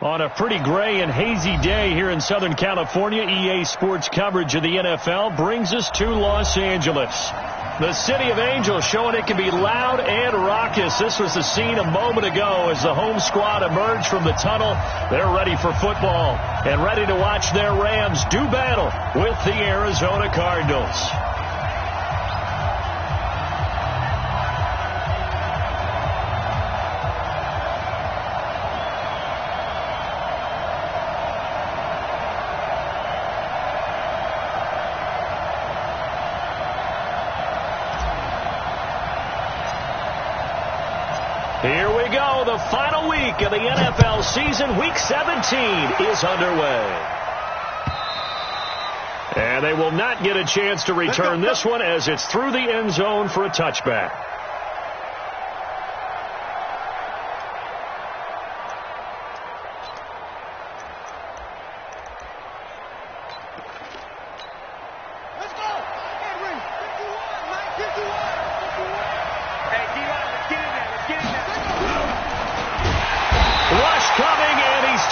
On a pretty gray and hazy day here in Southern California, EA Sports coverage of the NFL brings us to Los Angeles. The City of Angels showing it can be loud and raucous. This was the scene a moment ago as the home squad emerged from the tunnel. They're ready for football and ready to watch their Rams do battle with the Arizona Cardinals. Here we go. The final week of the NFL season. Week 17 is underway. And they will not get a chance to return this one as it's through the end zone for a touchback.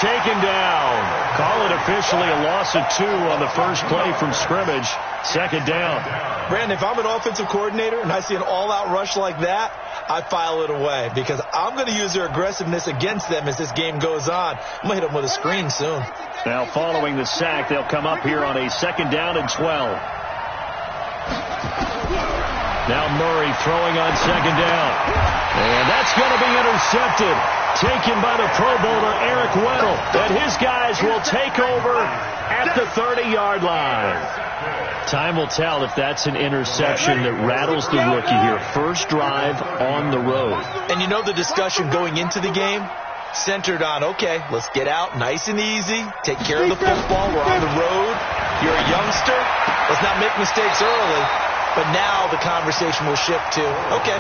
Taken down. Call it officially a loss of 2 on the first play from scrimmage. Second down. Brandon, if I'm an offensive coordinator and I see an all-out rush like that, I file it away because I'm going to use their aggressiveness against them as this game goes on. I'm going to hit them with a screen soon. Now following the sack, they'll come up here on a 2nd down and 12. Now Murray throwing on 2nd down. And that's going to be intercepted. Taken by the Pro Bowler Eric Weddle. And his guys will take over at the 30-yard line. Time will tell if that's an interception that rattles the rookie here. First drive on the road. And you know the discussion going into the game centered on, okay, let's get out nice and easy. Take care of the football. We're on the road. You're a youngster. Let's not make mistakes early. But now the conversation will shift to, okay,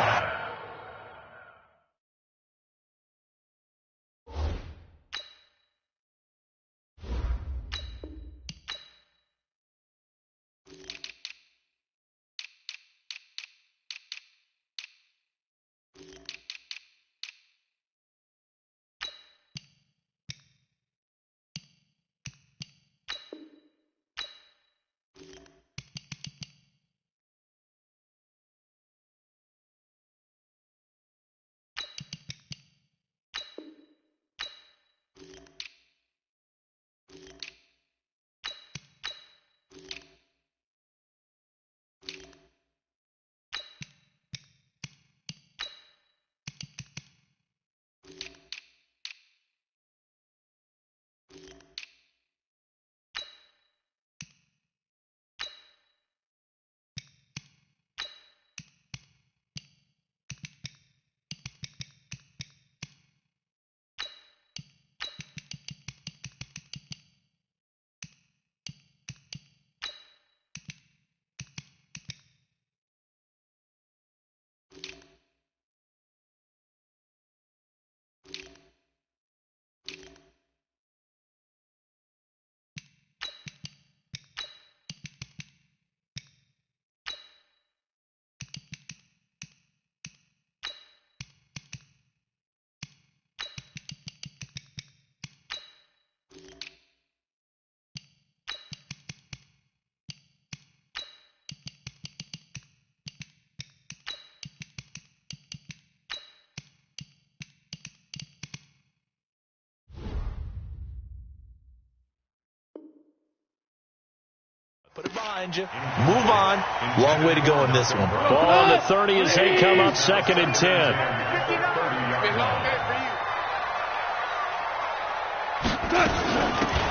put it behind you. Move on. Long way to go in this one. Ball on the 30 as they come up 2nd and 10.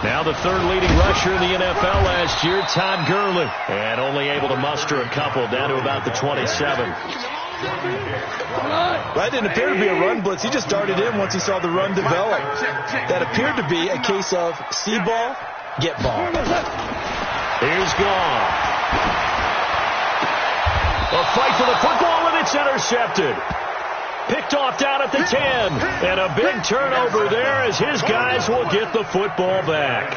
Now the 3rd leading rusher in the NFL last year, Todd Gurley. And only able to muster a couple down to about the 27. That didn't appear to be a run blitz. He just darted in once he saw the run develop. That appeared to be a case of see ball, get ball. Here's gone. A fight for the football, and it's intercepted. Picked off down at the 10. And a big turnover there as his guys will get the football back.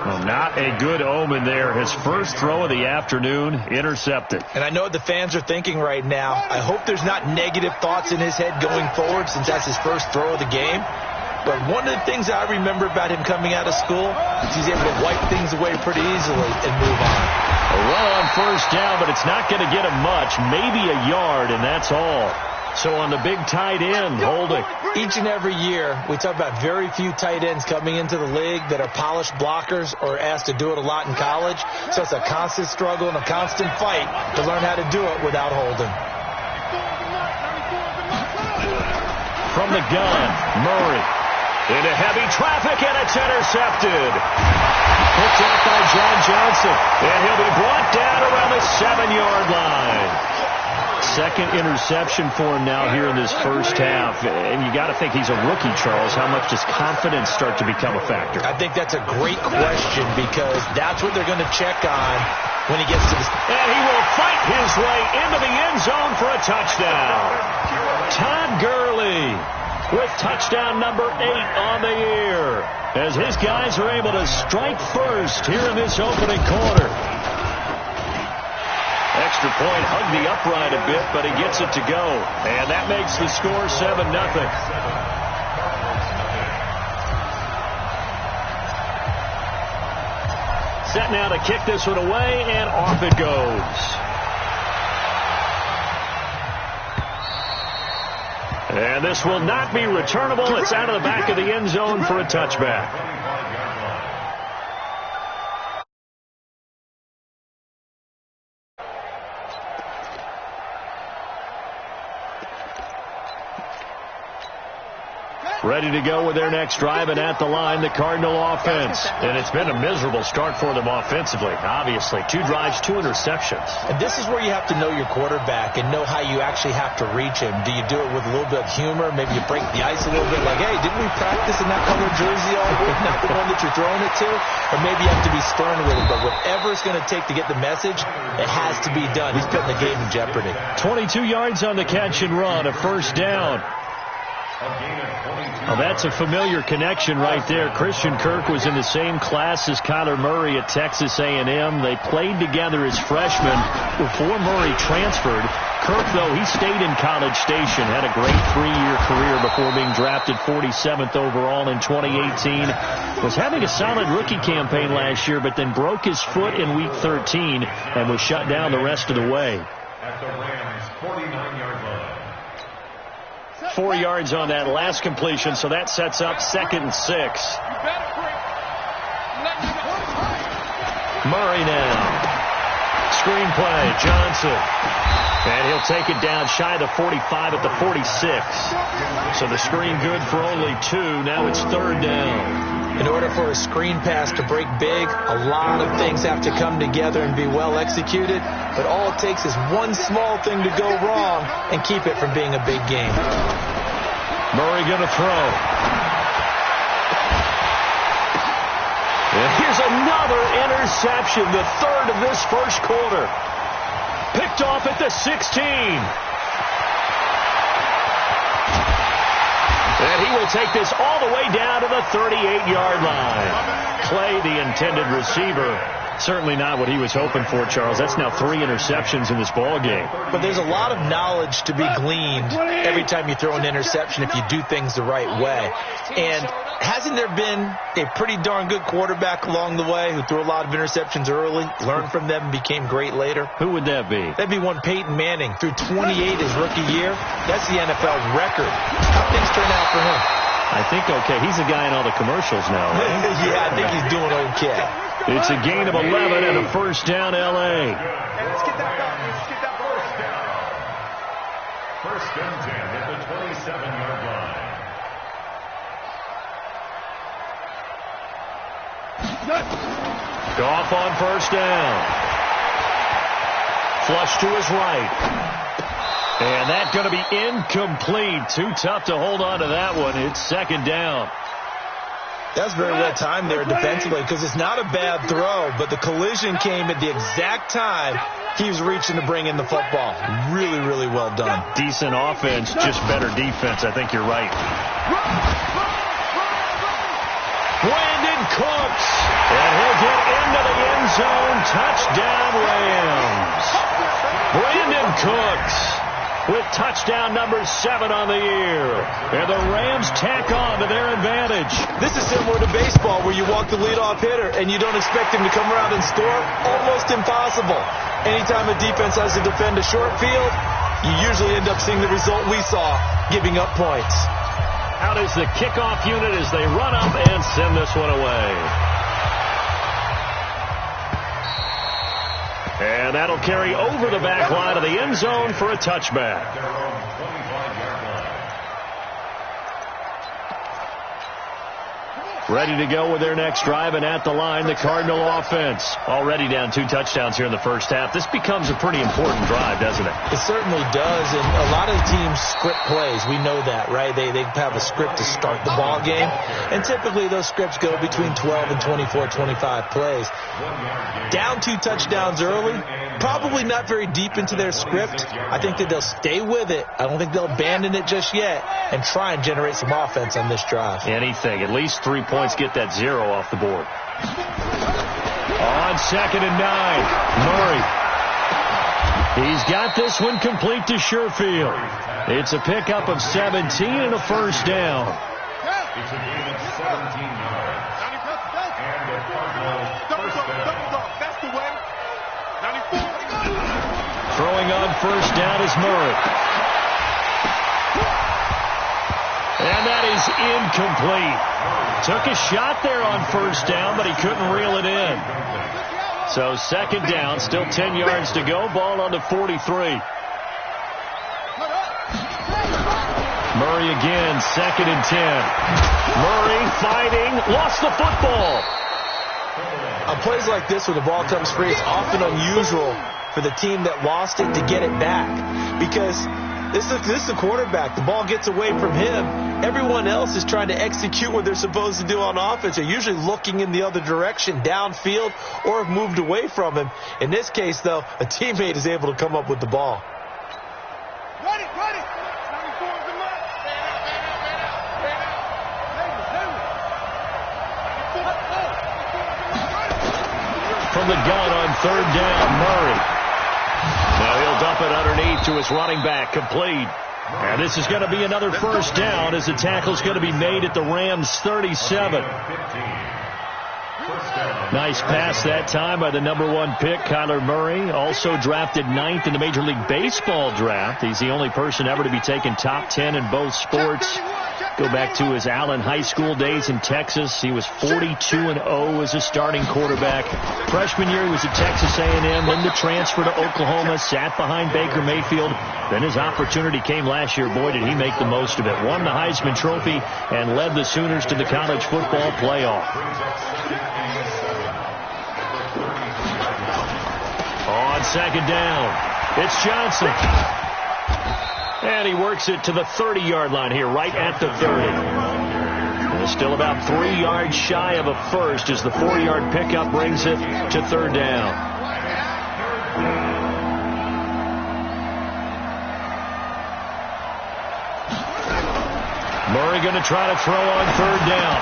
Well, not a good omen there. His first throw of the afternoon intercepted. And I know what the fans are thinking right now. I hope there's not negative thoughts in his head going forward since that's his first throw of the game. But one of the things I remember about him coming out of school is he's able to wipe things away pretty easily and move on. A run on first down, but it's not going to get him much. Maybe a yard, and that's all. So on the big tight end, holding. Each and every year, we talk about very few tight ends coming into the league that are polished blockers or asked to do it a lot in college. So it's a constant struggle and a constant fight to learn how to do it without holding. From the gun, Murray. Into heavy traffic, and it's intercepted. Picked up by John Johnson. And he'll be brought down around the 7-yard line. Second interception for him now here in this first half. And you got to think he's a rookie, Charles. How much does confidence start to become a factor? I think that's a great question because that's what they're going to check on when he gets to the... And he will fight his way into the end zone for a touchdown. Todd Gurley with touchdown number 8 on the year as his guys are able to strike first here in this opening quarter. Extra point hugged the upright a bit, but he gets it to go. And that makes the score 7-0. Set now to kick this one away, and off it goes. And this will not be returnable. It's out of the back of the end zone for a touchback. Ready to go with their next drive, and at the line, the Cardinal offense. And it's been a miserable start for them offensively, obviously. 2 drives, 2 interceptions. And this is where you have to know your quarterback and know how you actually have to reach him. Do you do it with a little bit of humor? Maybe you break the ice a little bit, like, hey, didn't we practice in that color jersey all week, not the one that you're throwing it to? Or maybe you have to be stern with him. But whatever it's going to take to get the message, it has to be done. He's putting the game in jeopardy. 22 yards on the catch and run, a first down. Well, that's a familiar connection right there. Christian Kirk was in the same class as Kyler Murray at Texas A&M. They played together as freshmen before Murray transferred. Kirk, though, he stayed in College Station, had a great 3-year career before being drafted 47th overall in 2018. Was having a solid rookie campaign last year, but then broke his foot in Week 13 and was shut down the rest of the way. At the Rams' 49-yard line. 4 yards on that last completion, so that sets up 2nd and 6. Murray now. Screenplay, Johnson. And he'll take it down shy of the 45 at the 46. So the screen good for only 2. Now it's 3rd down. In order for a screen pass to break big, a lot of things have to come together and be well executed. But all it takes is one small thing to go wrong and keep it from being a big game. Murray going to throw. And here's another interception, the 3rd of this first quarter. Picked off at the 16. And he will take this all the way down to the 38-yard line. Clay, the intended receiver. Certainly not what he was hoping for, Charles. That's now 3 interceptions in this ball game. But there's a lot of knowledge to be gleaned every time you throw an interception if you do things the right way. And hasn't there been a pretty darn good quarterback along the way who threw a lot of interceptions early, learned from them, and became great later? Who would that be? That'd be one Peyton Manning. Threw 28 his rookie year. That's the NFL record. How things turn out for him? I think okay. He's a guy in all the commercials now, right? Yeah, I think he's doing okay. It's a gain of 11 and a first down, L.A. First and 10 at the 27-yard line. Goff on first down. Flush to his right. And that's going to be incomplete. Too tough to hold on to that one. It's 2nd down. That's very well timed there defensively because it's not a bad throw, but the collision came at the exact time he was reaching to bring in the football. Really, really well done. Decent offense, just better defense. I think you're right. Brandon Cooks, and he'll get into the end zone. Touchdown, Rams. Brandon Cooks. with touchdown number 7 on the year. And the Rams tack on to their advantage. This is similar to baseball where you walk the leadoff hitter and you don't expect him to come around and score. Almost impossible. Anytime a defense has to defend a short field, you usually end up seeing the result we saw, giving up points. Out is the kickoff unit as they run up and send this one away. And that'll carry over the back line of the end zone for a touchback. Ready to go with their next drive, and at the line, the Cardinal offense. Already down 2 touchdowns here in the first half. This becomes a pretty important drive, doesn't it? It certainly does, and a lot of the teams script plays. We know that, right? They have a script to start the ball game, and typically those scripts go between 12 and 24, 25 plays. Down 2 touchdowns early, probably not very deep into their script. I think that they'll stay with it. I don't think they'll abandon it just yet and try and generate some offense on this drive. Anything. At least 3 points. Get that 0 off the board. On 2nd and 9, Murray. He's got this one complete to Sherfield. It's a pickup of 17 and a first down. It's a gain of 17 yards. And the Cardinals first down. That's the way. 94. Throwing on first down is Murray. And that is incomplete. Took a shot there on first down, but he couldn't reel it in. So 2nd down, still 10 yards to go. Ball on the 43. Murray again, 2nd and 10. Murray fighting, lost the football. On plays like this where the ball comes free, it's often unusual for the team that lost it to get it back. Because this is the quarterback. The ball gets away from him. Everyone else is trying to execute what they're supposed to do on offense. They're usually looking in the other direction, downfield, or have moved away from him. In this case, though, a teammate is able to come up with the ball. Ready. From the gun on 3rd down, Murray. Now he'll dump it underneath to his running back, complete. And this is going to be another first down as the tackle's going to be made at the Rams' 37. Nice pass that time by the number 1 pick, Kyler Murray. Also drafted 9th in the Major League Baseball draft. He's the only person ever to be taken top 10 in both sports. Go back to his Allen High School days in Texas. He was 42-0 as a starting quarterback. Freshman year, he was at Texas A&M. Then the transfer to Oklahoma, sat behind Baker Mayfield. Then his opportunity came last year. Boy, did he make the most of it. Won the Heisman Trophy and led the Sooners to the college football playoff. On 2nd down, it's Johnson. And he works it to the 30-yard line here, right at the 30. And still about 3 yards shy of a first as the 4-yard pickup brings it to 3rd down. Murray going to try to throw on 3rd down.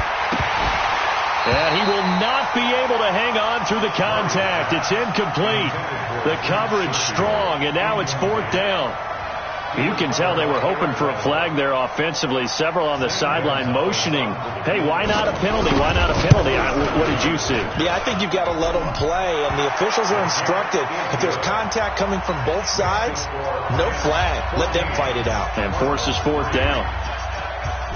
And he will not be able to hang on through the contact. It's incomplete. The coverage strong, and now it's 4th down. You can tell they were hoping for a flag there offensively. Several on the sideline motioning, hey, why not a penalty? Why not a penalty? What did you see? Yeah, I think you've got to let them play, and the officials are instructed. If there's contact coming from both sides, no flag. Let them fight it out. And forces 4th down.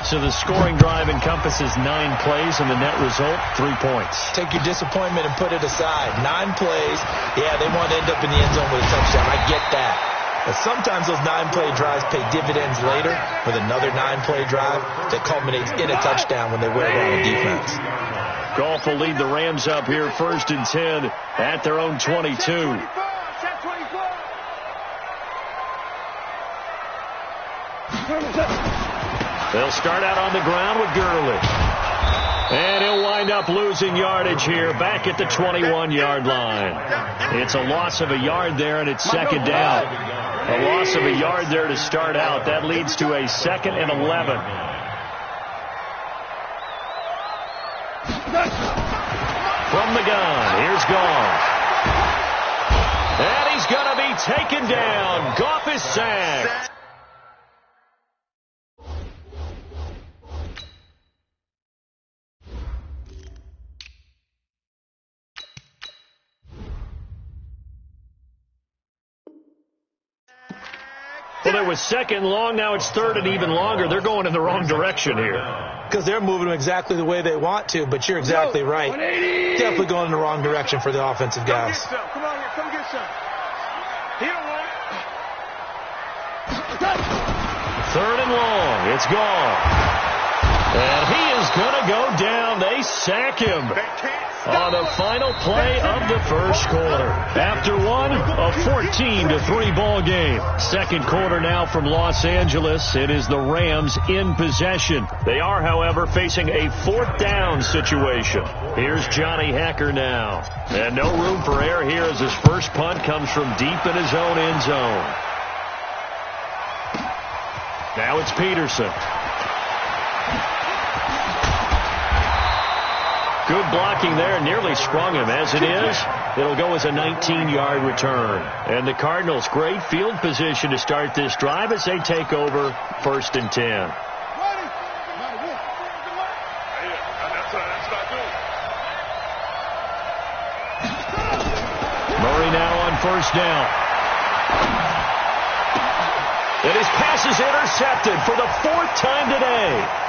So the scoring drive encompasses 9 plays, and the net result, 3 points. Take your disappointment and put it aside. 9 plays. Yeah, they want to end up in the end zone with a touchdown. I get that. But sometimes those 9-play drives pay dividends later with another 9-play drive that culminates in a touchdown when they wear down the defense. Goff will lead the Rams up here 1st and 10 at their own 22. They'll start out on the ground with Gurley. And he'll wind up losing yardage here back at the 21-yard line. It's a loss of a yard there, and it's 2nd down. A loss of a yard there to start out. That leads to a 2nd and 11. From the gun, here's Goff. And he's going to be taken down. Goff is sacked. Well, there was second and long. Now it's third and even longer. They're going in the wrong direction here. Because they're moving them exactly the way they want to, but you're exactly right. Definitely going in the wrong direction for the offensive guys. Come on here. Come get some. He don't want it. Third and long. It's gone. And he is going to go down. They sack him on the final play of the first quarter. After one, a 14-3 ball game. Second quarter now from Los Angeles. It is the Rams in possession. They are, however, facing a fourth down situation. Here's Johnny Hecker now. And no room for error here as his first punt comes from deep in his own end zone. Now it's Peterson. Good blocking there, nearly sprung him. As it is, it'll go as a 19-yard return. And the Cardinals, great field position to start this drive as they take over 1st and 10. Murray now on first down. And his pass is intercepted for the 4th time today.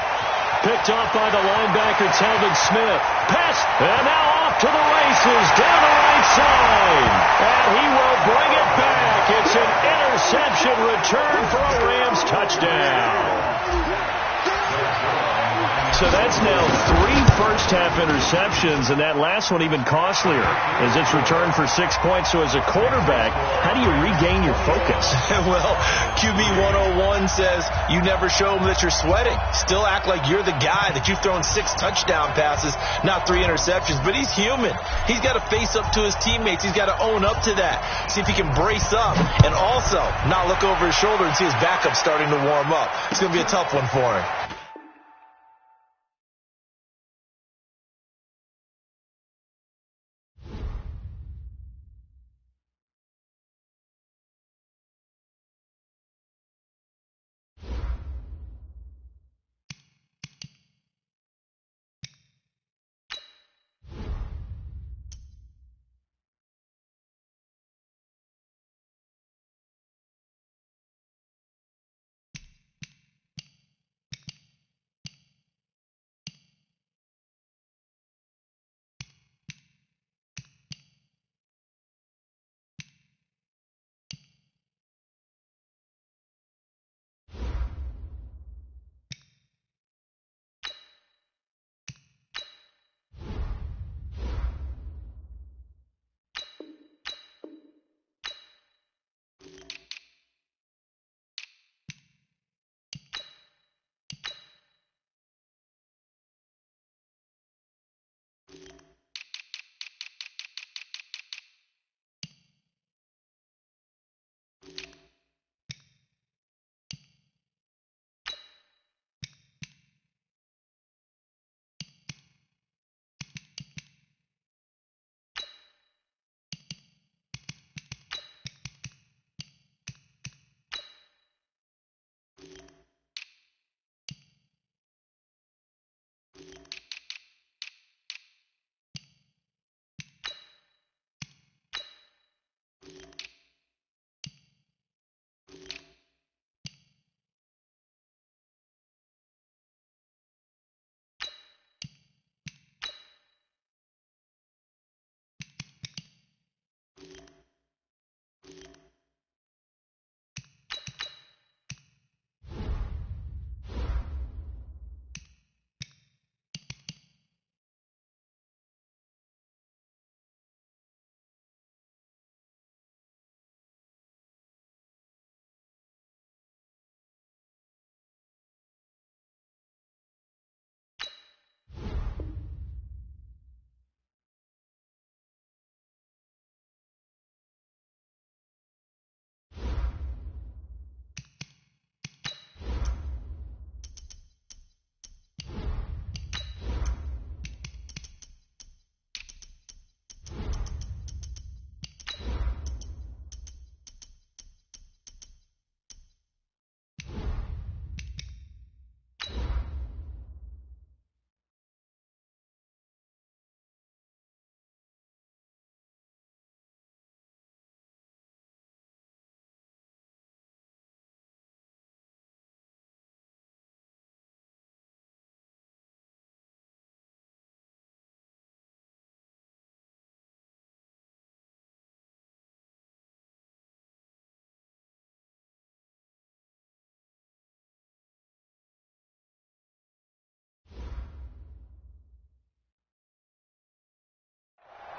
Picked off by the linebacker, Telvin Smith. Pass, and now off to the races, down the right side. And he will bring it back. It's an interception return for a Rams touchdown. So that's now 3 first-half interceptions, and that last one even costlier as it's returned for 6 points. So as a quarterback, how do you regain your focus? Well, QB 101 says you never show them that you're sweating. Still act like you're the guy, that you've thrown 6 touchdown passes, not 3 interceptions. But he's human. He's got to face up to his teammates. He's got to own up to that. See if he can brace up and also not look over his shoulder and see his backup starting to warm up. It's going to be a tough one for him.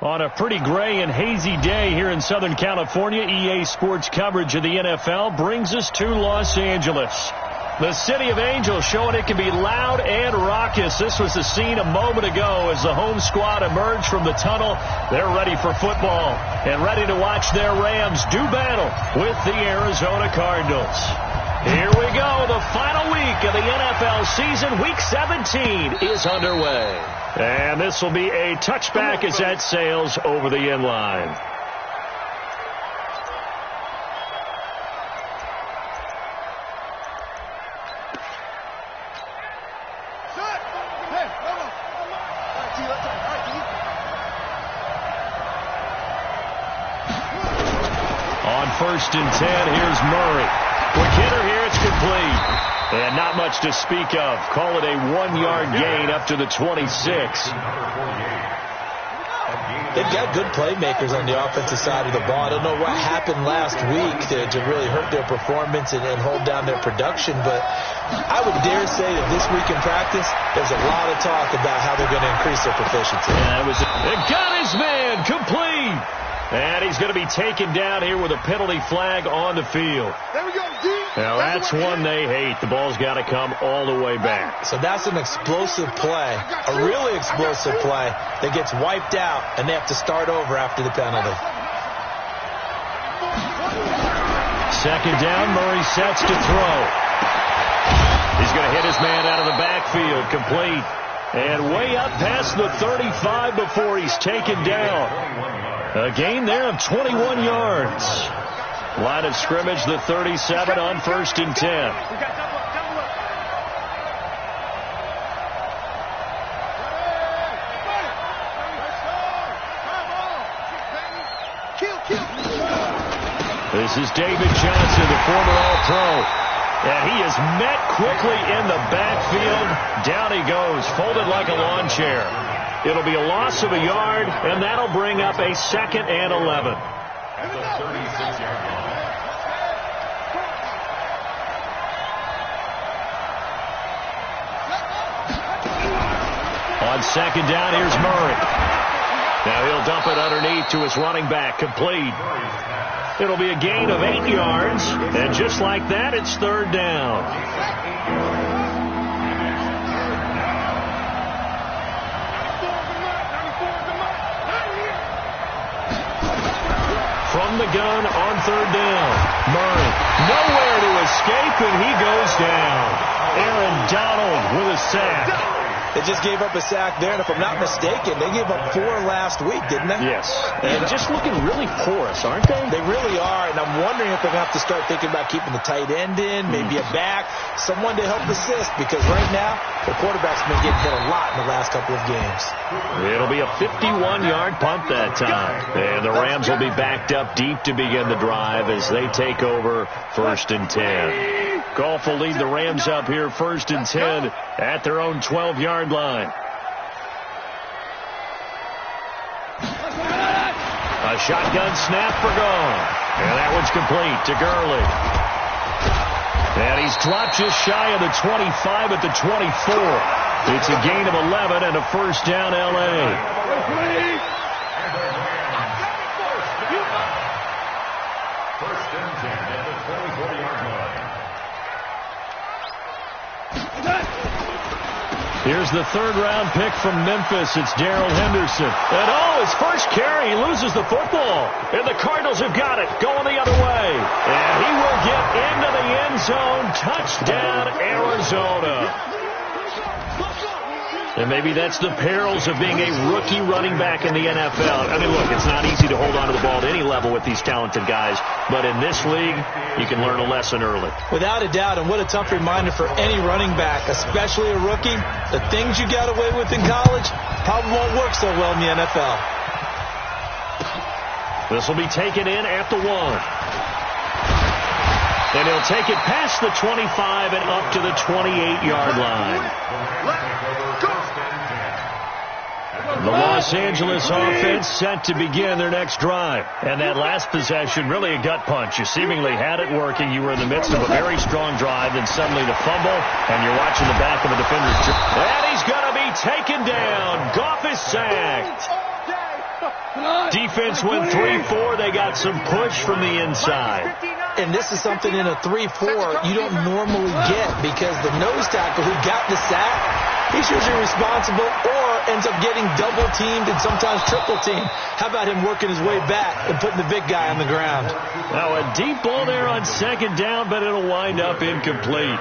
On a pretty gray and hazy day here in Southern California, EA Sports coverage of the NFL brings us to Los Angeles. The city of Angels showing it can be loud and raucous. This was the scene a moment ago as the home squad emerged from the tunnel. They're ready for football and ready to watch their Rams do battle with the Arizona Cardinals. Here we go. The final week of the NFL season. Week 17 is underway. And this will be a touchback as that sails over the end line. On 1st and 10, here's Murray. Quick hitter here, it's complete. And not much to speak of. Call it a 1-yard gain up to the 26. They've got good playmakers on the offensive side of the ball. I don't know what happened last week to really hurt their performance and hold down their production, but I would dare say that this week in practice, there's a lot of talk about how they're going to increase their proficiency. Yeah, it got his man complete. And he's going to be taken down here with a penalty flag on the field. There we go, D. Now, that's one they hate. The ball's got to come all the way back. So that's an explosive play, a really explosive play that gets wiped out, and they have to start over after the penalty. Second down, Murray sets to throw. He's going to hit his man out of the backfield, complete. And way up past the 35 before he's taken down. A gain there of 21 yards. Line of scrimmage, the 37 on 1st and 10. This is David Johnson, the former All-Pro. And he is met quickly in the backfield. Down he goes, folded like a lawn chair. It'll be a loss of a yard, and that'll bring up a 2nd and 11. At the 36-yard line. On 2nd down, here's Murray. Now he'll dump it underneath to his running back, complete. It'll be a gain of 8 yards, and just like that, it's 3rd down. From the gun on 3rd down. Murray, nowhere to escape, and he goes down. Aaron Donald with a sack. They just gave up a sack there, and if I'm not mistaken, they gave up 4 last week, didn't they? Yes. And just looking really porous, aren't they? They really are, and I'm wondering if they're going to have to start thinking about keeping the tight end in, maybe a back, someone to help assist, because right now, the quarterback's been getting hit a lot in the last couple of games. It'll be a 51-yard punt that time. And the Rams will be backed up deep to begin the drive as they take over 1st and 10. Goff will lead the Rams up here 1st and 10 at their own 12-yard line. A shotgun snap for Goff. And that one's complete to Gurley. And he's dropped just shy of the 25 at the 24. It's a gain of 11 and a 1st down L.A. First and 10 at the 24-yard line. Here's the 3rd-round pick from Memphis. It's Darrell Henderson. And his first carry, he loses the football. And the Cardinals have got it, going the other way. And he will get into the end zone. Touchdown, Arizona. And maybe that's the perils of being a rookie running back in the NFL. I mean, look, it's not easy to hold on to the ball at any level with these talented guys. But in this league, you can learn a lesson early. Without a doubt, and what a tough reminder for any running back, especially a rookie. The things you got away with in college probably won't work so well in the NFL. This will be taken in at the 1. And he'll take it past the 25 and up to the 28-yard line. The Los Angeles offense set to begin their next drive. And that last possession, really a gut punch. You seemingly had it working. You were in the midst of a very strong drive, then suddenly the fumble, and you're watching the back of a defender's jersey. And he's going to be taken down. Goff is sacked. Defense went 3-4. They got some push from the inside. And this is something in a 3-4 you don't normally get, because the nose tackle who got the sack, he's usually responsible or ends up getting double-teamed and sometimes triple-teamed. How about him working his way back and putting the big guy on the ground? Now a deep ball there on second down, but it'll wind up incomplete.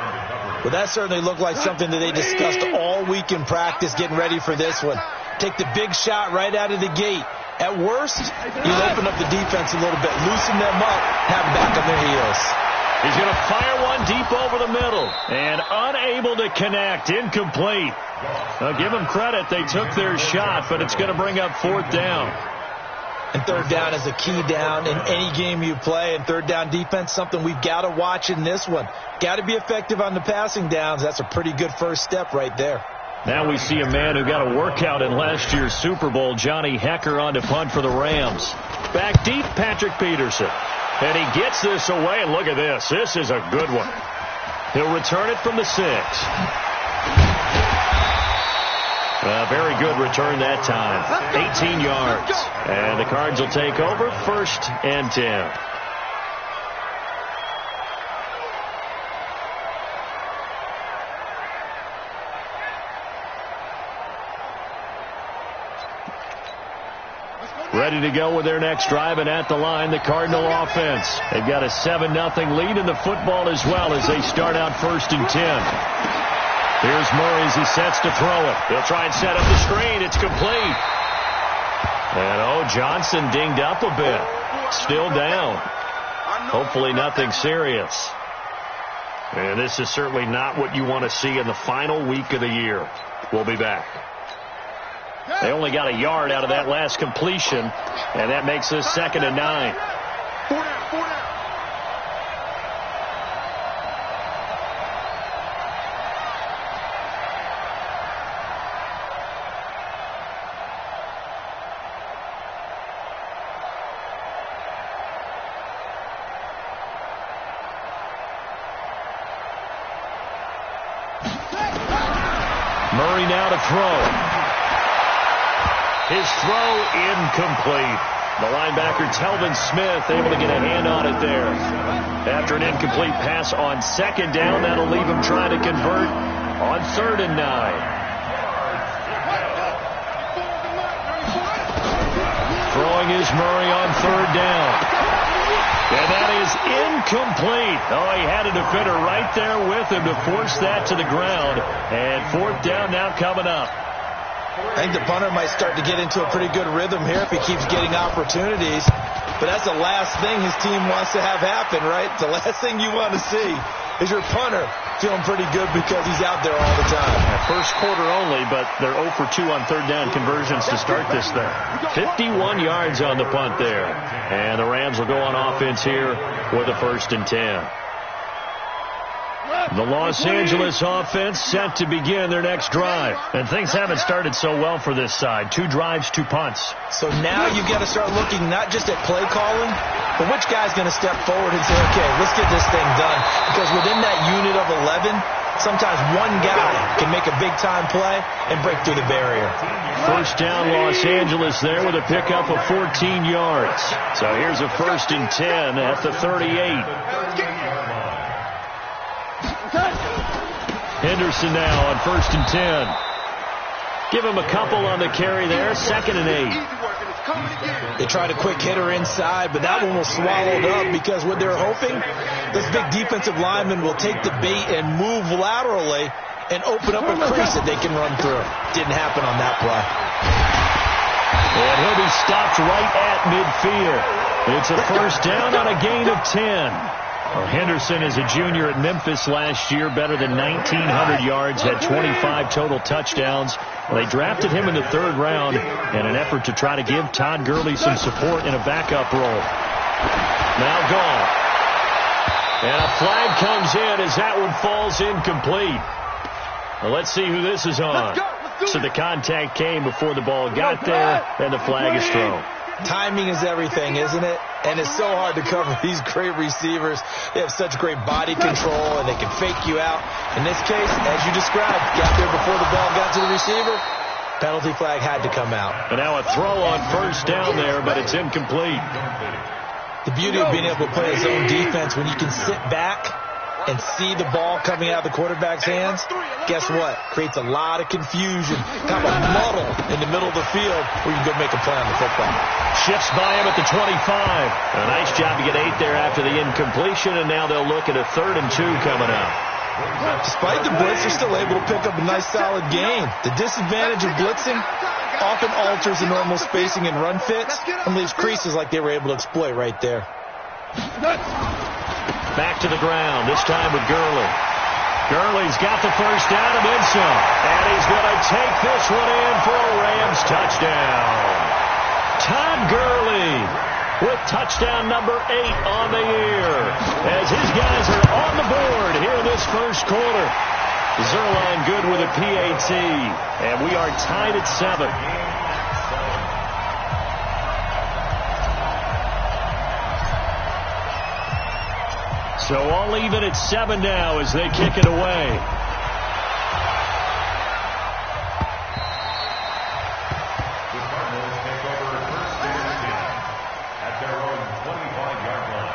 Well, that certainly looked like something that they discussed all week in practice getting ready for this one. Take the big shot right out of the gate. At worst, you open up the defense a little bit, loosen them up, have them back on their heels. He's going to fire one deep over the middle and unable to connect. Incomplete. Now, give them credit. They took their shot, but it's going to bring up fourth down. And third down is a key down in any game you play. And third down defense, something we've got to watch in this one. Got to be effective on the passing downs. That's a pretty good first step right there. Now we see a man who got a workout in last year's Super Bowl, Johnny Hecker, on to punt for the Rams. Back deep, Patrick Peterson. And he gets this away, and look at this. This is a good one. He'll return it from the 6. A very good return that time. 18 yards. And the Cards will take over, 1st and 10. Ready to go with their next drive, and at the line, the Cardinal offense. They've got a 7-0 lead in the football as well as they start out 1st and 10. Here's Murray as he sets to throw it. He'll try and set up the screen. It's complete. And, Johnson dinged up a bit. Still down. Hopefully nothing serious. And this is certainly not what you want to see in the final week of the year. We'll be back. They only got a yard out of that last completion, and that makes this 2nd and 9. Murray now to throw. His throw incomplete. The linebacker, Telvin Smith, able to get a hand on it there. After an incomplete pass on 2nd down, that'll leave him trying to convert on 3rd and 9. Throwing is Murray on 3rd down. And that is incomplete. He had a defender right there with him to force that to the ground. And 4th down now coming up. I think the punter might start to get into a pretty good rhythm here if he keeps getting opportunities. But that's the last thing his team wants to have happen, right? The last thing you want to see is your punter feeling pretty good because he's out there all the time. First quarter only, but they're 0 for 2 on 3rd down conversions to start this thing. 51 yards on the punt there. And the Rams will go on offense here with a 1st and 10. The Los Angeles offense set to begin their next drive. And things haven't started so well for this side. 2 drives, 2 punts. So now you've got to start looking not just at play calling, but which guy's going to step forward and say, okay, let's get this thing done. Because within that unit of 11, sometimes one guy can make a big-time play and break through the barrier. 1st down, Los Angeles there with a pickup of 14 yards. So here's a 1st and 10 at the 38. Henderson now on 1st and 10. Give him a couple on the carry there. 2nd and 8. They tried a quick hitter inside, but that one was swallowed up because what they're hoping, those big defensive linemen will take the bait and move laterally and open up a crease that they can run through. Didn't happen on that play. And he'll be stopped right at midfield. It's a 1st down on a gain of 10. Well, Henderson is a junior at Memphis last year, better than 1,900 yards, had 25 total touchdowns. Well, they drafted him in the 3rd round in an effort to try to give Todd Gurley some support in a backup role. Now gone. And a flag comes in as that one falls incomplete. Well, let's see who this is on. So the contact came before the ball got there, and the flag is thrown. Timing is everything, isn't it? And it's so hard to cover these great receivers. They have such great body control, and they can fake you out. In this case, as you described, got there before the ball got to the receiver, Penalty flag had to come out. And now a throw on first down there, but it's incomplete. The beauty of being able to play a zone defense when you can sit back and see the ball coming out of the quarterback's hands, guess what? Creates a lot of confusion, kind of a muddle in the middle of the field where you can go make a play on the football. Shifts by him at the 25. A nice job to get 8 there after the incompletion, and now they'll look at a 3rd and 2 coming up. Despite the blitz, they're still able to pick up a nice solid gain. The disadvantage of blitzing often alters the normal spacing and run fits and leaves creases like they were able to exploit right there. Back to the ground, this time with Gurley. Gurley's got the first down and then some. And he's going to take this one in for a Rams touchdown. Todd Gurley with touchdown number 8 on the year. As his guys are on the board here in this first quarter. Zerline good with a PAT. And we are tied at 7. So all even at 7 now as they kick it away. The Cardinals take over first and 10 at their own 25-yard line.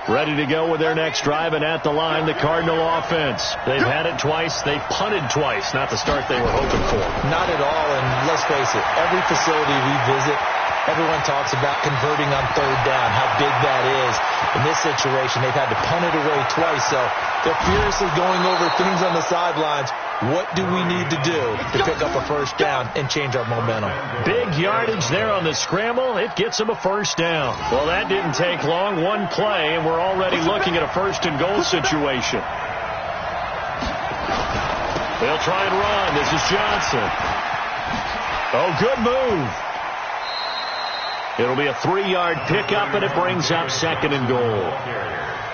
Ready to go with their next drive, and at the line, the Cardinal offense. They've had it twice. They've punted twice. Not the start they were hoping for. Not at all, and let's face it, every facility we visit, everyone talks about converting on 3rd down, how big that is. In this situation, they've had to punt it away twice, so they're furiously going over things on the sidelines. What do we need to do to pick up a first down and change our momentum? Big yardage there on the scramble. It gets them a first down. Well, that didn't take long. One play, and we're already looking at a 1st and goal situation. They'll try and run. This is Johnson. Oh, good move. It'll be a 3-yard pickup, and it brings up 2nd and goal.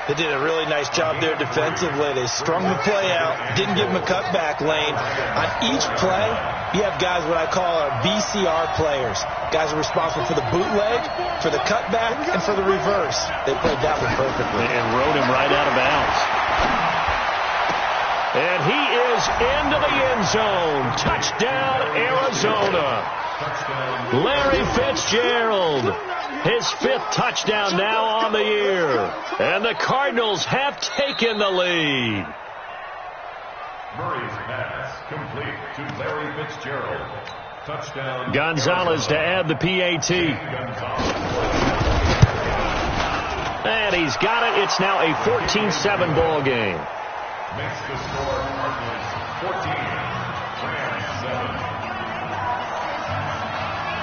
They did a really nice job there defensively. They strung the play out, didn't give them a cutback lane. On each play, you have guys what I call our BCR players. Guys are responsible for the bootleg, for the cutback, and for the reverse. They played that one perfectly. And rode him right out of bounds. And he is into the end zone. Touchdown, Arizona. Larry Fitzgerald. His 5th touchdown now on the year. And the Cardinals have taken the lead. Murray's pass complete to Larry Fitzgerald. Touchdown. Gonzalez to add the PAT. And he's got it. It's now a 14-7 ball game. Makes the score Cardinals 14, Rams 7.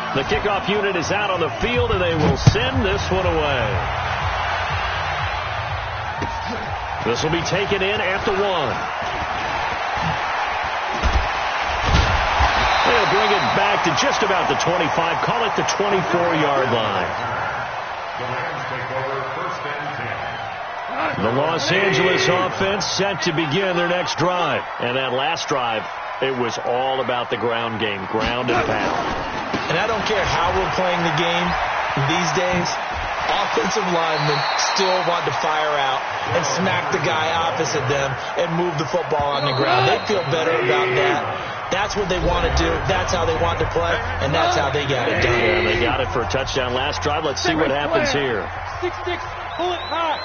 The kickoff unit is out on the field, and they will send this one away. This will be taken in at the 1. They'll bring it back to just about the 25. Call it the 24-yard line. The Rams take over first and 10. The Los Angeles offense set to begin their next drive. And that last drive, it was all about the ground game, ground and pound. And I don't care how we're playing the game these days, offensive linemen still want to fire out and smack the guy opposite them and move the football on the ground. They feel better about that. That's what they want to do. That's how they want to play, and that's how they got it done. Yeah, they got it for a touchdown last drive. Let's see what happens here. 6-6, pull it high.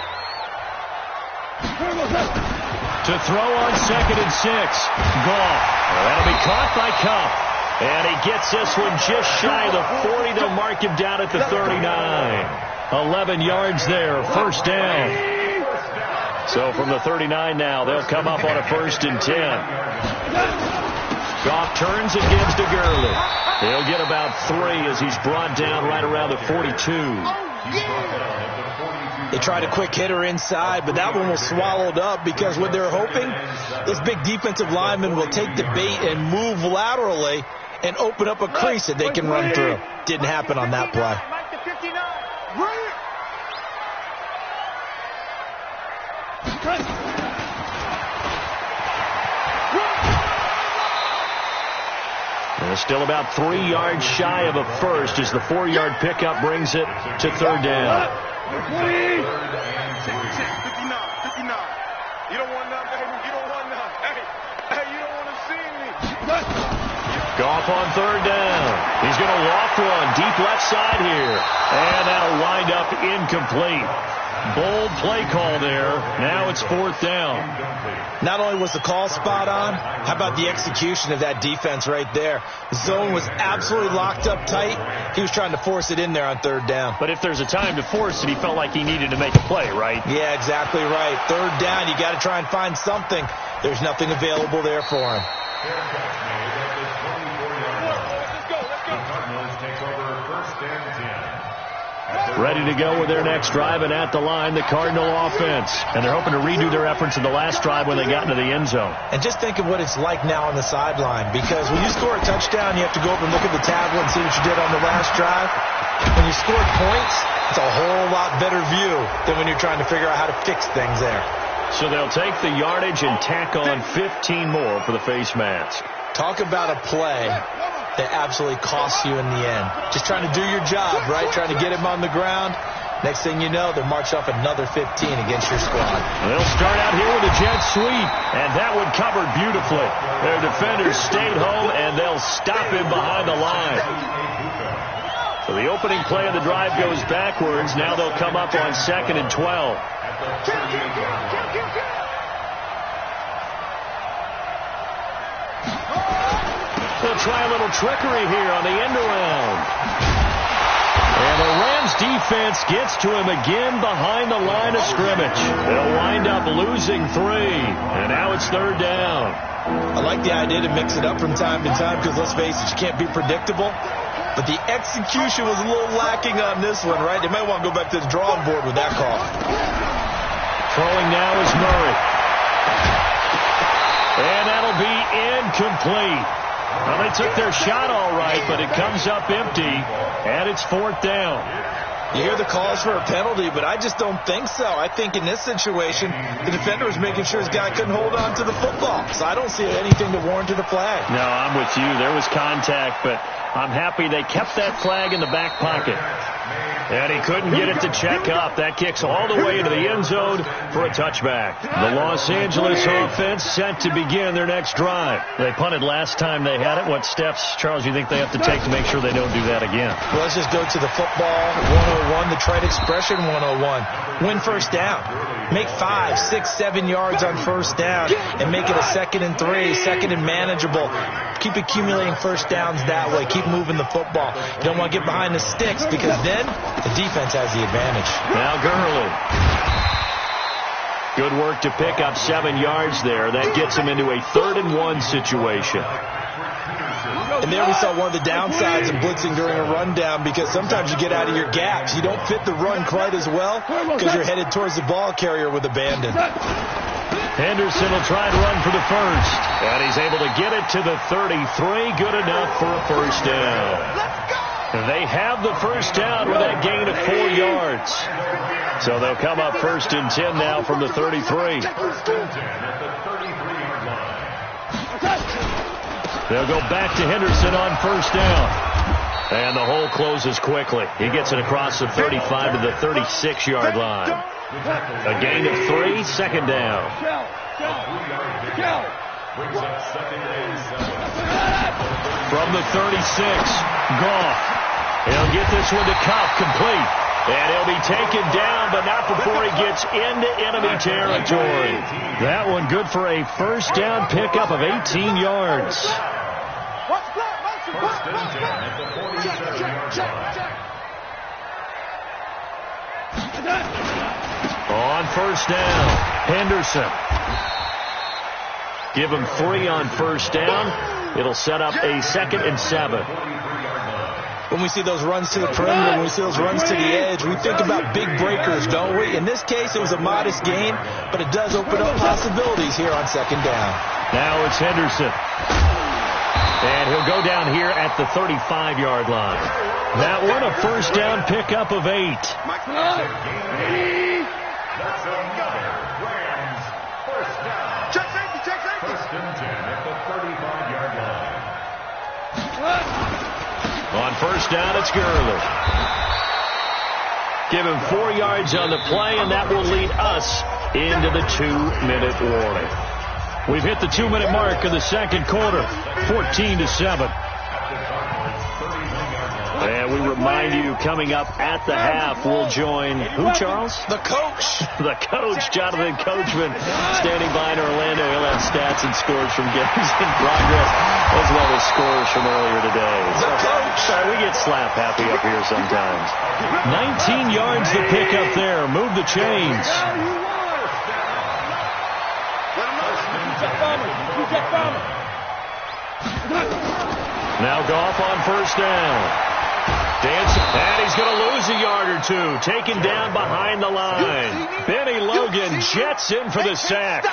To throw on 2nd and 6. Goff. That'll be caught by Kupp. And he gets this one just shy of the 40. They'll mark him down at the 39. 11 yards there, first down. So from the 39 now, they'll come up on a 1st and 10. Goff turns and gives to Gurley. He'll get about 3 as he's brought down right around the 42. They tried a quick hitter inside, but that one was swallowed up because what they're hoping, this big defensive lineman will take the bait and move laterally and open up a crease that they can run through. Didn't happen on that play. And still about 3 yards shy of a first as the 4-yard pickup brings it to 3rd down. 59. You don't want none, baby. You don't want none. Hey, you don't want to see me. Goff on third down. He's going to loft one deep left side here. And that'll wind up incomplete. Bold play call there. Now it's fourth down. Not only was the call spot on, how about the execution of that defense right there? The zone was absolutely locked up tight. He was trying to force it in there on third down. But if there's a time to force it, he felt like he needed to make a play, right? Yeah, exactly right. Third down, you got to try and find something. There's nothing available there for him. Ready to go with their next drive, and at the line, the Cardinal offense. And they're hoping to redo their efforts in the last drive when they got into the end zone. And just think of what it's like now on the sideline, because when you score a touchdown, you have to go over and look at the tablet and see what you did on the last drive. When you score points, it's a whole lot better view than when you're trying to figure out how to fix things there. So they'll take the yardage and tack on 15 more for the face mask. Talk about a play that absolutely costs you in the end. Just trying to do your job, right? Trying to get him on the ground. Next thing you know, they'll march off another 15 against your squad. They'll start out here with a jet sweep, and that one covered beautifully. Their defenders stayed home, and they'll stop him behind the line. So the opening play of the drive goes backwards. Now they'll come up on 2nd and 12. They'll try a little trickery here on the end around. And the Rams defense gets to him again behind the line of scrimmage. They'll wind up losing 3. And now it's third down. I like the idea to mix it up from time to time because, let's face it, you can't be predictable. But the execution was a little lacking on this one, right? They might want to go back to the drawing board with that call. Throwing now is Murray. And that'll be incomplete. Well, they took their shot all right, but it comes up empty, and it's fourth down. You hear the calls for a penalty, but I just don't think so. I think in this situation, the defender was making sure his guy couldn't hold on to the football. So I don't see anything to warrant the flag. No, I'm with you. There was contact, but I'm happy they kept that flag in the back pocket. And he couldn't get it to check up. That kicks all the way into the end zone for a touchback. The Los Angeles offense set to begin their next drive. They punted last time they had it. What steps, Charles, you think they have to take to make sure they don't do that again? Well, let's just go to the football 101, the trite expression 101. Win first down. Make 5, 6, 7 yards on first down and make it a 2nd and 3, 2nd and manageable. Keep accumulating first downs that way. Keep moving the football. You don't want to get behind the sticks because then the defense has the advantage. Now Gurley. Good work to pick up 7 yards there. That gets him into a 3rd and 1 situation. And there we saw one of the downsides of blitzing during a rundown because sometimes you get out of your gaps. You don't fit the run quite as well because you're headed towards the ball carrier with abandon. Henderson will try and run for the first. And he's able to get it to the 33. Good enough for a first down. They have the first down with that gain of 4 yards. So they'll come up 1st and 10 now from the 33. They'll go back to Henderson on first down. And the hole closes quickly. He gets it across the 35 to the 36-yard line. A gain of 3, 2nd down. From the 36, Goff. He'll get this one to Kupp, complete. And he'll be taken down, but not before he gets into enemy territory. That one good for a first down pickup of 18 yards. First and 10 at the 47-yard line. On first down, Henderson. Give him 3 on first down. It'll set up a 2nd and 7. When we see those runs to the perimeter, when we see those runs to the edge, we think about big breakers, don't we? In this case, it was a modest gain, but it does open up possibilities here on 2nd down. Now it's Henderson. And he'll go down here at the 35-yard line. That one a first down pickup of 8. That's another Rams first down. Check safety, check safety. First and 10 at the 35-yard line. On first down, it's Gurley. Give him 4 yards on the play, and that will lead us into the 2-minute warning. We've hit the 2-minute mark of the second quarter, 14-7. And we remind you, coming up at the half, we'll join who, Charles? The coach. The coach, Jonathan Coachman, standing by in Orlando. He'll have stats and scores from games in progress, as well as scores from earlier today. The coach. Sorry, we get slap happy up here sometimes. 19 yards to pick up there. Move the chains. Now Goff on first down. Dancing, and he's going to lose a yard or two. Taken down behind the line. Benny Logan jets in for the sack.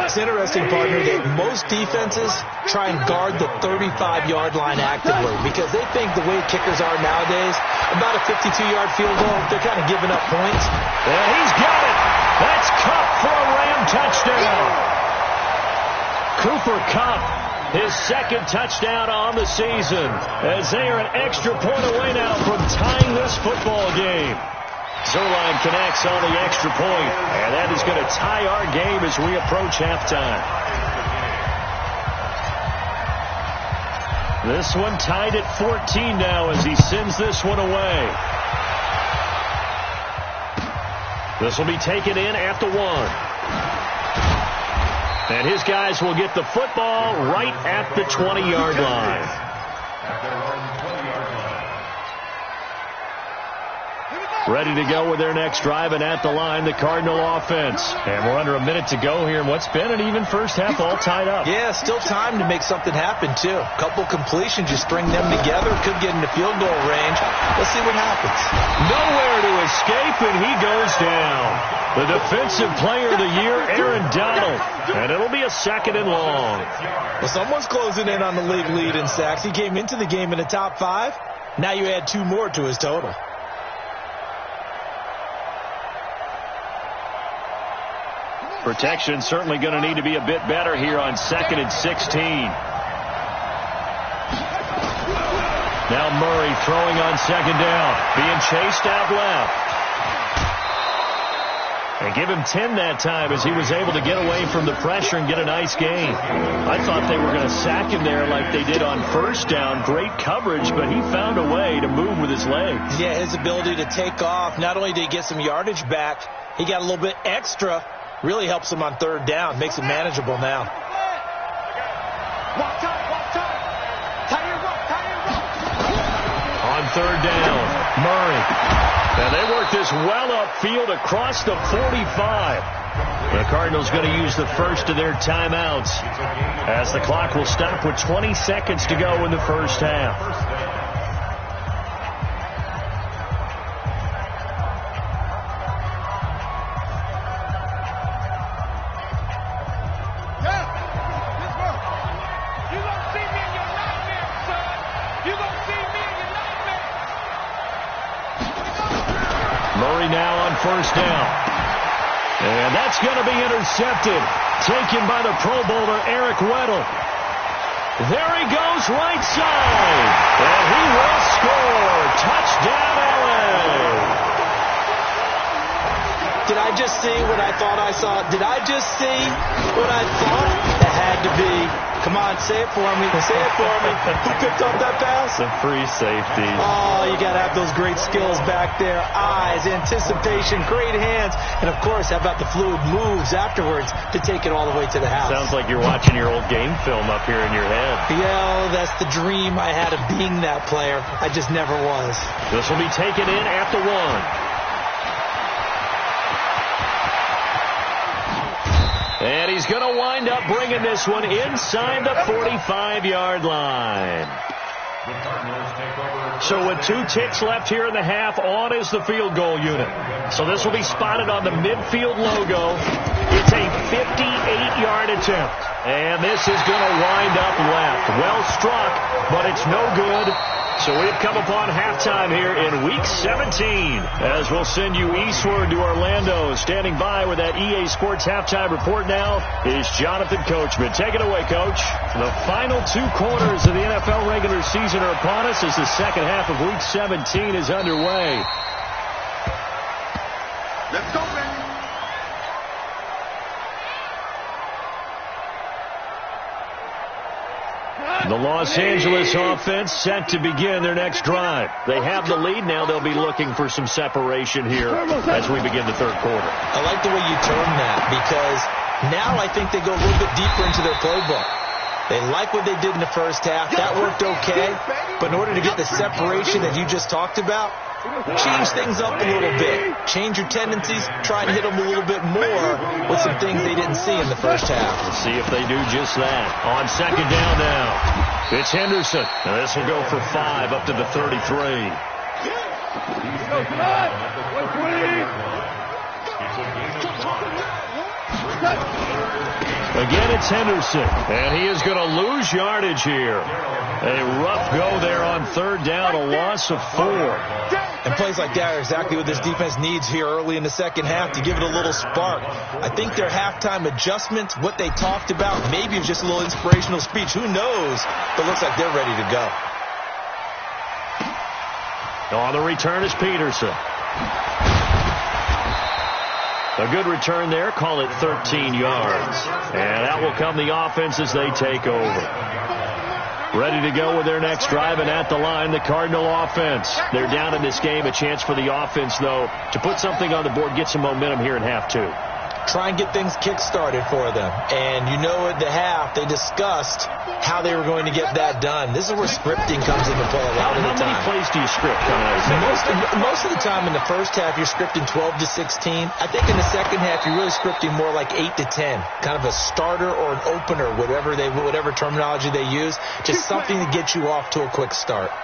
It's interesting, partner, that most defenses try and guard the 35-yard line actively because they think the way kickers are nowadays, about a 52-yard field goal, they're kind of giving up points. And he's got it. That's Kupp for a Ram touchdown. Cooper Kupp, his second touchdown on the season, as they are an extra point away now from tying this football game. Zerline connects on the extra point, and that is going to tie our game as we approach halftime. This one tied at 14 now as he sends this one away. This will be taken in at the 1. And his guys will get the football right at the 20-yard line. Ready to go with their next drive, and at the line, the Cardinal offense. And we're under a minute to go here in what's been an even first half, all tied up. Yeah, still time to make something happen, too. A couple completions, you string them together, could get into field goal range. Let's see what happens. Nowhere to escape, and he goes down. The defensive player of the year, Aaron Donald. And it'll be a 2nd and long. Well, someone's closing in on the league lead in sacks. He came into the game in the top 5. Now you add 2 more to his total. Protection certainly going to need to be a bit better here on 2nd and 16. Now Murray throwing on 2nd down. Being chased out left. And give him 10 that time as he was able to get away from the pressure and get a nice gain. I thought they were going to sack him there like they did on first down. Great coverage, but he found a way to move with his legs. Yeah, his ability to take off. Not only did he get some yardage back, he got a little bit extra. Really helps him on 3rd down. Makes it manageable now. On 3rd down, Murray. And they work this well upfield across the 45. The Cardinals going to use the first of their timeouts as the clock will stop with 20 seconds to go in the first half. First down. And that's going to be intercepted. Taken by the Pro Bowler, Eric Weddle. There he goes, right side. And he will score. Touchdown, LA. Did I just see what I thought I saw? Did I just see what I thought? It had to be. Come on, say it for me. Say it for me. Who picked up that pass? The free safety. Oh, you got to have those great skills back there. Eyes, anticipation, great hands. And, of course, how about the fluid moves afterwards to take it all the way to the house? Sounds like you're watching your old game film up here in your head. Yeah, that's the dream I had of being that player. I just never was. This will be taken in at the 1. And he's going to wind up bringing this one inside the 45-yard line. So with 2 ticks left here in the half, on is the field goal unit. So this will be spotted on the midfield logo. It's a 58-yard attempt. And this is going to wind up left. Well struck, but it's no good. So we've come upon halftime here in Week 17 as we'll send you eastward to Orlando. Standing by with that EA Sports halftime report now is Jonathan Coachman. Take it away, Coach. The final 2 quarters of the NFL regular season are upon us as the second half of Week 17 is underway. Let's go, man. Los Angeles offense set to begin their next drive. They have the lead. Now they'll be looking for some separation here as we begin the third quarter. I like the way you term that, because now I think they go a little bit deeper into their playbook. They like what they did in the first half. That worked okay. But in order to get the separation that you just talked about, change things up a little bit. Change your tendencies. Try and hit them a little bit more with some things they didn't see in the first half. We'll see if they do just that. On second down now, it's Henderson. Now this will go for 5 up to the 33. Again, it's Henderson, and he is going to lose yardage here. A rough go there on third down, a loss of 4. And plays like that are exactly what this defense needs here early in the second half to give it a little spark. I think their halftime adjustments, what they talked about, maybe it was just a little inspirational speech. Who knows? But it looks like they're ready to go. On the return is Peterson. A good return there. Call it 13 yards. And that will come the offense as they take over. Ready to go with their next drive, and at the line, the Cardinal offense. They're down in this game. A chance for the offense, though, to put something on the board, get some momentum here in half 2. Try and get things kick-started for them. And you know at the half, they discussed how they were going to get that done. This is where scripting comes into play a lot of the time. How many plays do you script coming out of Most of the time in the first half, you're scripting 12 to 16. I think in the second half, you're really scripting more like 8 to 10. Kind of a starter or an opener, whatever terminology they use. Just something to get you off to a quick start.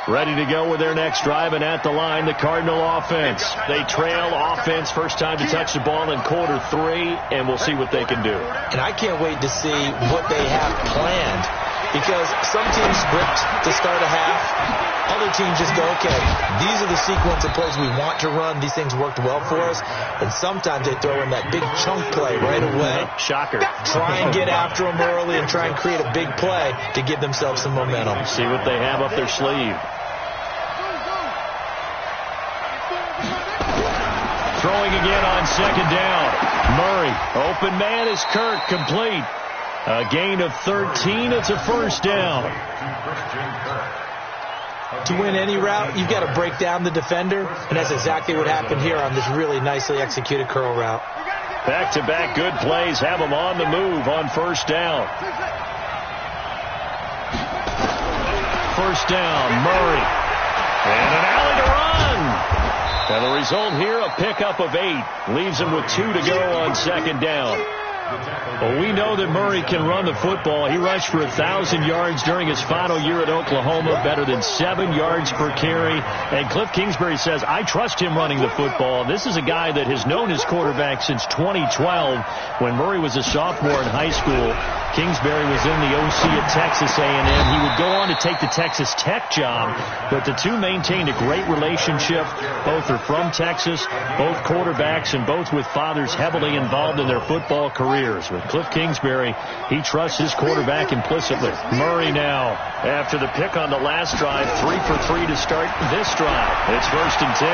Ready to go with their next drive, and at the line, the Cardinal offense. They trail offense, first time to touch the ball in quarter 3, and we'll see what they can do. And I can't wait to see what they have planned, because some teams script to start a half. Other teams just go, okay, these are the sequence of plays we want to run. These things worked well for us. And sometimes they throw in that big chunk play right away. Shocker. Try and get after them early and try and create a big play to give themselves some momentum. See what they have up their sleeve. Throwing again on second down. Murray. Open man is Kirk. Complete. A gain of 13. It's a first down. To win any route, you've got to break down the defender, and that's exactly what happened here on this really nicely executed curl route. Back-to-back good plays have them on the move on first down. First down, Murray. And an alley to run. And the result here, a pickup of 8. Leaves him with 2 to go on second down. Well, we know that Murray can run the football. He rushed for 1,000 yards during his final year at Oklahoma, better than 7 yards per carry. And Cliff Kingsbury says, I trust him running the football. This is a guy that has known his quarterback since 2012 when Murray was a sophomore in high school. Kingsbury was in the OC at Texas A&M. He would go on to take the Texas Tech job, but the two maintained a great relationship. Both are from Texas, both quarterbacks, and both with fathers heavily involved in their football careers. With Cliff Kingsbury, he trusts his quarterback implicitly. Murray now, after the pick on the last drive, 3 for 3 to start this drive. It's 1st and 10.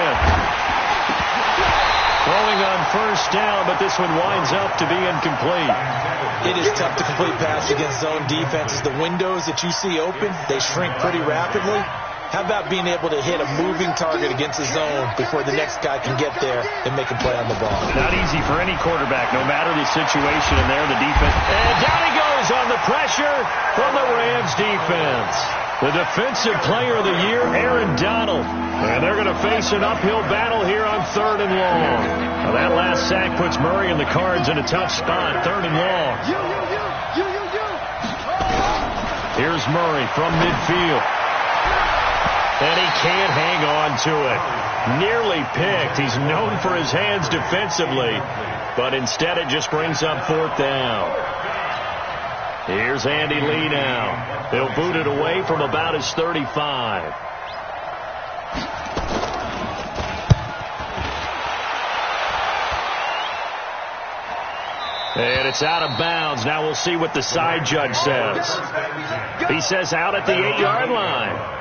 Throwing on first down, but this one winds up to be incomplete. It is tough to complete pass against zone defenses. The windows that you see open, they shrink pretty rapidly. How about being able to hit a moving target against the zone before the next guy can get there and make a play on the ball? Not easy for any quarterback, no matter the situation in there, the defense. And down he goes on the pressure from the Rams defense. The defensive player of the year, Aaron Donald. And they're going to face an uphill battle here on 3rd and long. Now that last sack puts Murray and the Cards in a tough spot, 3rd and long. Here's Murray from midfield. And he can't hang on to it. Nearly picked. He's known for his hands defensively. But instead it just brings up 4th down. Here's Andy Lee now. He'll boot it away from about his 35. And it's out of bounds. Now we'll see what the side judge says. He says out at the 8-yard line.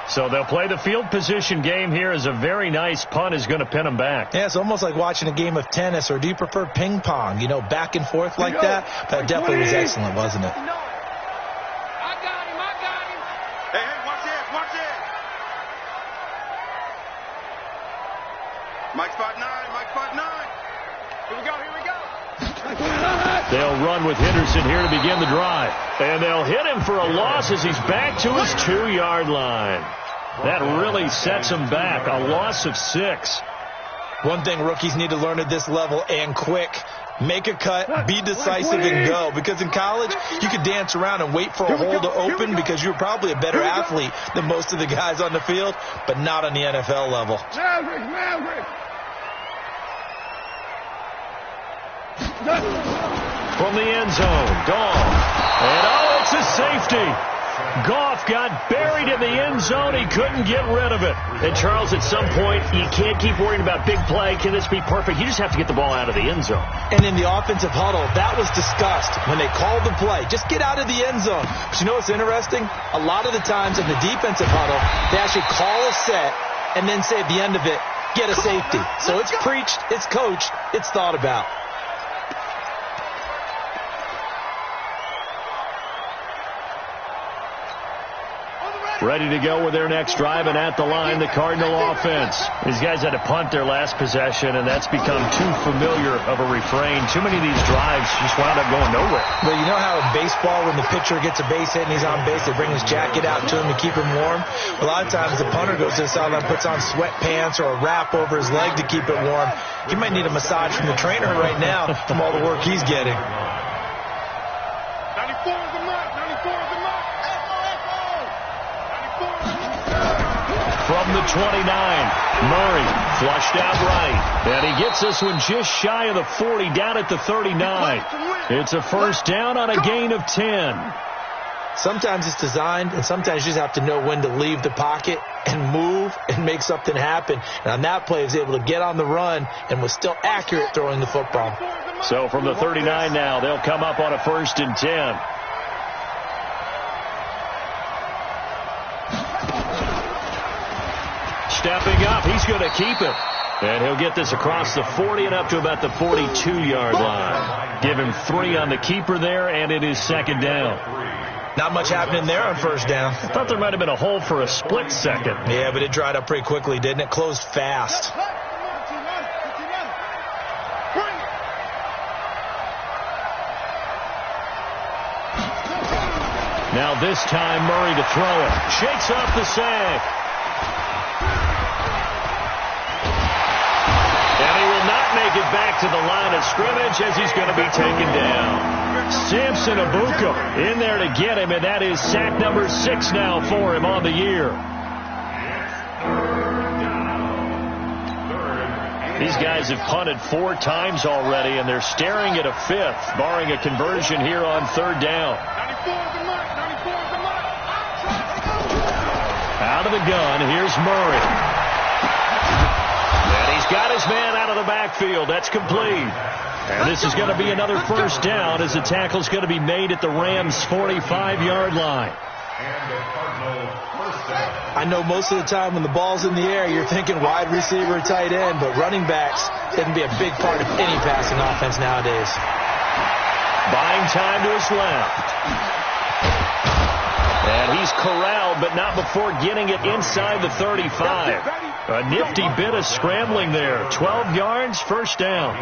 So they'll play the field position game here as a very nice punt is going to pin them back. Yeah, it's almost like watching a game of tennis, or do you prefer ping pong? You know, back and forth like that? That definitely was excellent, wasn't it? I got him. Hey, watch it. Mike spot 9. Here we go. They'll run with Henderson here to begin the drive. And they'll hit him for a loss as he's back to his 2-yard line. That really sets him back. A loss of 6. One thing rookies need to learn at this level, and quick. Make a cut, be decisive, and go. Because in college, you could dance around and wait for a hole to open because you're probably a better athlete than most of the guys on the field, but not on the NFL level. Maverick. From the end zone, Goff. And it's a safety. Goff got buried in the end zone. He couldn't get rid of it. And, Charles, at some point, you can't keep worrying about big play. Can this be perfect? You just have to get the ball out of the end zone. And in the offensive huddle, that was discussed when they called the play. Just get out of the end zone. But you know what's interesting? A lot of the times in the defensive huddle, they actually call a set and then say at the end of it, get a safety. So it's preached, it's coached, it's thought about. Ready to go with their next drive, and at the line, the Cardinal offense. These guys had to punt their last possession, and that's become too familiar of a refrain. Too many of these drives just wound up going nowhere. Well, you know how in baseball, when the pitcher gets a base hit and he's on base, they bring his jacket out to him to keep him warm? A lot of times the punter goes to the sideline, puts on sweatpants or a wrap over his leg to keep it warm. He might need a massage from the trainer right now from all the work he's getting. 94 is the mark. From the 29, Murray flushed out right. And he gets this one just shy of the 40, down at the 39. It's a first down on a gain of 10. Sometimes it's designed, and sometimes you just have to know when to leave the pocket and move and make something happen. And on that play, he was able to get on the run and was still accurate throwing the football. So from the 39 now, they'll come up on a 1st and 10. Stepping up, he's going to keep it. And he'll get this across the 40 and up to about the 42-yard line. Give him 3 on the keeper there, and it is 2nd down. Not much happening there on 1st down. I thought there might have been a hole for a split second. Yeah, but it dried up pretty quickly, didn't it? Closed fast. Now this time Murray to throw it. Shakes off the sag. And he will not make it back to the line of scrimmage as he's going to be taken down. Samson Abuka in there to get him, and that is sack number 6 now for him on the year. These guys have punted 4 times already, and they're staring at a 5th, barring a conversion here on 3rd down. Out of the gun, here's Murray. And he's got his man out of the backfield. That's complete. And this is going to be another 1st down as the tackle's going to be made at the Rams' 45-yard line. I know most of the time when the ball's in the air, you're thinking wide receiver, tight end, but running backs can be a big part of any passing offense nowadays. Buying time to his left. And he's corralled, but not before getting it inside the 35. A nifty bit of scrambling there. 12 yards, 1st down.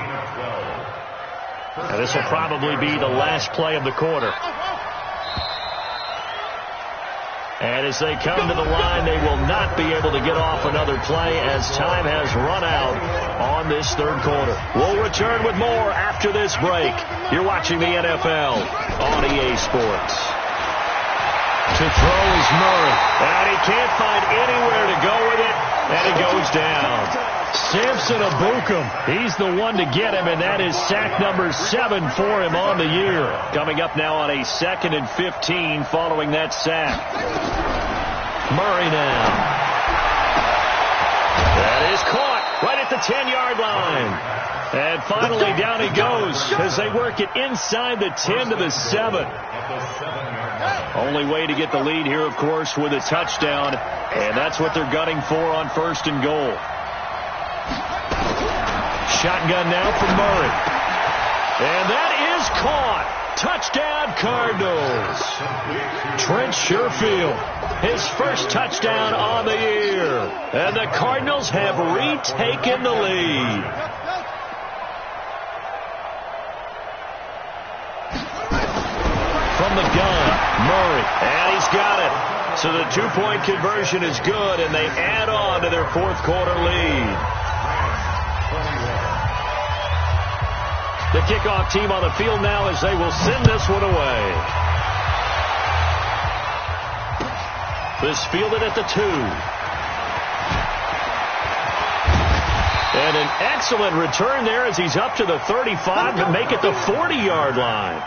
And this will probably be the last play of the quarter. And as they come to the line, they will not be able to get off another play as time has run out on this 3rd quarter. We'll return with more after this break. You're watching the NFL on EA Sports. To throw is Murray. And he can't find anywhere to go with it. And it goes down. Samson Abuka, he's the one to get him, and that is sack number 7 for him on the year. Coming up now on a 2nd and 15 following that sack. Murray now. That is caught right at the 10-yard line. And finally, down he goes as they work it inside the 10 to the 7. Only way to get the lead here, of course, with a touchdown. And that's what they're gunning for on 1st and goal. Shotgun now from Murray. And that is caught. Touchdown, Cardinals. Trent Sherfield, his first touchdown on the year. And the Cardinals have retaken the lead. From the gun, Murray, and he's got it. So the 2-point conversion is good, and they add on to their 4th quarter lead. The kickoff team on the field now as they will send this one away. This fielded at the 2. And an excellent return there as he's up to the 35 to make it the 40-yard line.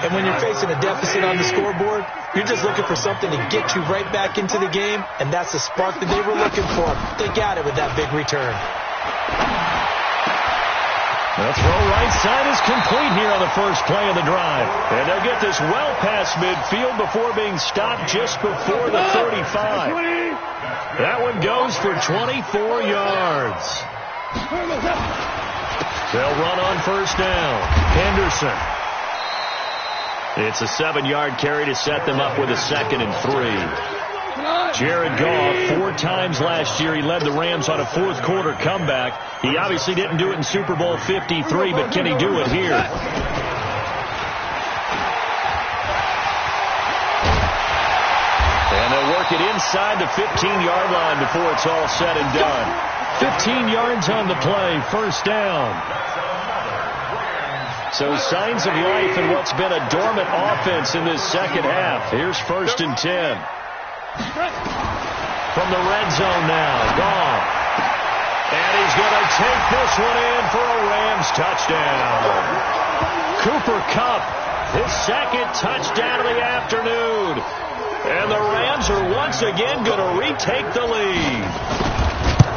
And when you're facing a deficit on the scoreboard, you're just looking for something to get you right back into the game, and that's the spark that they were looking for. They got it with that big return. The throw right side is complete here on the first play of the drive. And they'll get this well past midfield before being stopped just before the 35. That one goes for 24 yards. They'll run on first down. Henderson. It's a 7-yard carry to set them up with a 2nd and 3. Jared Goff, 4 times last year, he led the Rams on a 4th quarter comeback. He obviously didn't do it in Super Bowl 53, but can he do it here? And they'll work it inside the 15-yard line before it's all said and done. 15 yards on the play, first down. So signs of life in what's been a dormant offense in this second half. Here's 1st and 10. From the red zone now, Goff. And he's going to take this one in for a Rams touchdown. Cooper Kupp, his 2nd touchdown of the afternoon. And the Rams are once again going to retake the lead.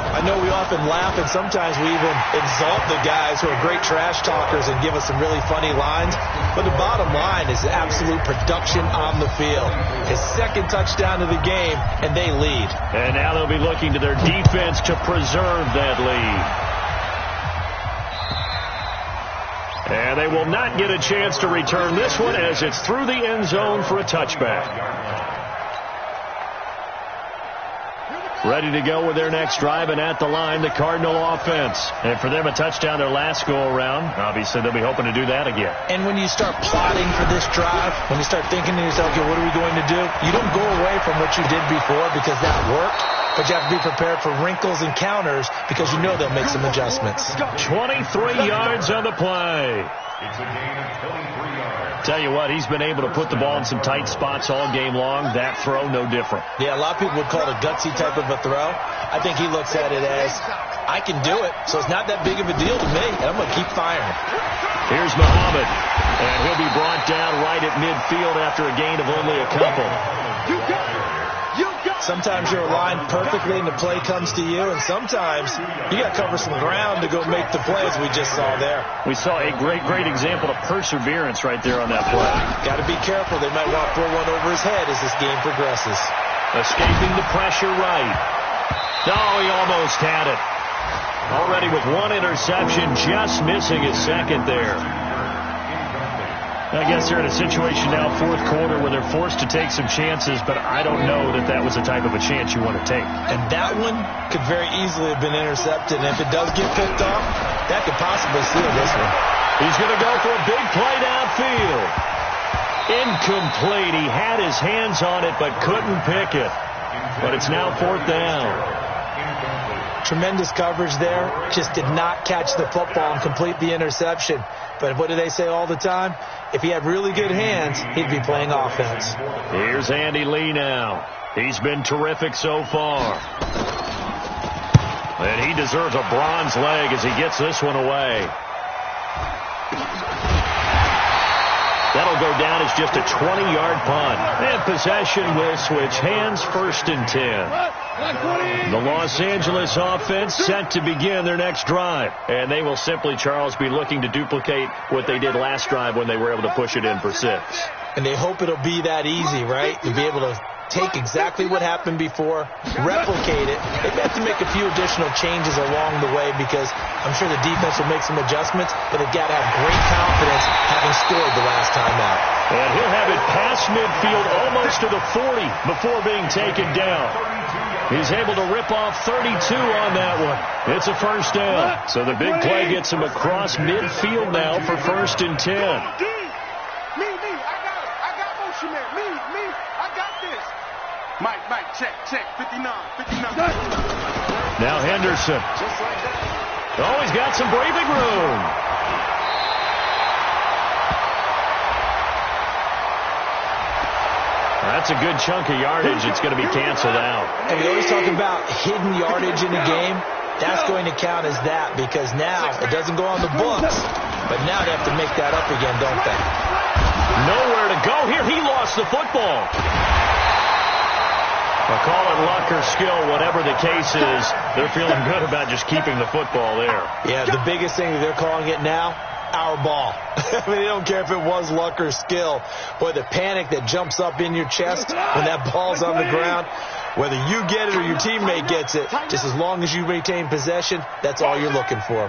I know we often laugh, and sometimes we even exalt the guys who are great trash talkers and give us some really funny lines. But the bottom line is absolute production on the field. His 2nd touchdown of the game, and they lead. And now they'll be looking to their defense to preserve that lead. And they will not get a chance to return this one as it's through the end zone for a touchback. Ready to go with their next drive, and at the line, the Cardinal offense. And for them, a touchdown their last go-around. Obviously, they'll be hoping to do that again. And when you start plotting for this drive, when you start thinking to yourself, okay, what are we going to do? You don't go away from what you did before because that worked, but you have to be prepared for wrinkles and counters because you know they'll make some adjustments. 23 yards on the play. It's a gain of 23 yards. Tell you what, he's been able to put the ball in some tight spots all game long. That throw, no different. Yeah, a lot of people would call it a gutsy type of a throw. I think he looks at it as, I can do it, so it's not that big of a deal to me, and I'm going to keep firing. Here's Muhammad, and he'll be brought down right at midfield after a gain of only a couple. Sometimes you're aligned perfectly and the play comes to you, and sometimes you got to cover some ground to go make the plays we just saw there. We saw a great example of perseverance right there on that play. Got to be careful. They might want to throw one over his head as this game progresses. Escaping the pressure right. Oh, he almost had it. Already with 1 interception, just missing his 2nd there. I guess they're in a situation now, 4th quarter, where they're forced to take some chances, but I don't know that that was the type of a chance you want to take. And that one could very easily have been intercepted, and if it does get picked off, that could possibly seal this one. He's going to go for a big play downfield. Incomplete. He had his hands on it, but couldn't pick it. But it's now 4th down. Tremendous coverage there. Just did not catch the football and complete the interception. But what do they say all the time? If he had really good hands, he'd be playing offense. Here's Andy Lee now. He's been terrific so far. And he deserves a bronze leg as he gets this one away. That'll go down as just a 20-yard punt. And possession will switch hands, 1st and 10. The Los Angeles offense set to begin their next drive. And they will simply, Charles, be looking to duplicate what they did last drive when they were able to push it in for 6. And they hope it'll be that easy, right? To be able to take exactly what happened before, replicate it. They have to make a few additional changes along the way because I'm sure the defense will make some adjustments, but they've got to have great confidence having scored the last time out. And he'll have it past midfield almost to the 40 before being taken down. He's able to rip off 32 on that one. It's a first down. So the big play gets him across midfield now for 1st and 10. Me, I got motion man. Me, I got this. Mike, check, 59. Now Henderson. Oh, he's got some breathing room. That's a good chunk of yardage. It's going to be canceled out. And we always talk about hidden yardage in a game. That's going to count as that because now it doesn't go on the books. But now they have to make that up again, don't they? Nowhere to go here. He lost the football. Well, call it luck or skill, whatever the case is, they're feeling good about just keeping the football there. Yeah, the biggest thing that they're calling it now, our ball. I mean, they don't care if it was luck or skill. Boy, the panic that jumps up in your chest when that ball's on the ground, whether you get it or your teammate gets it, just as long as you retain possession, that's all you're looking for.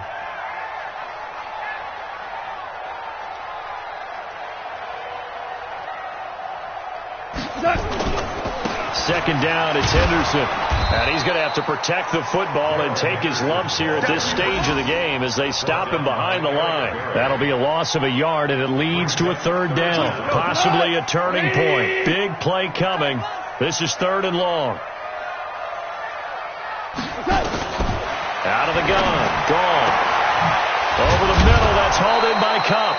Second down, it's Henderson. And he's going to have to protect the football and take his lumps here at this stage of the game as they stop him behind the line. That'll be a loss of a yard, and it leads to a 3rd down. Possibly a turning point. Big play coming. This is 3rd and long. Out of the gun. Gone. Over the middle. That's hauled in by Cup.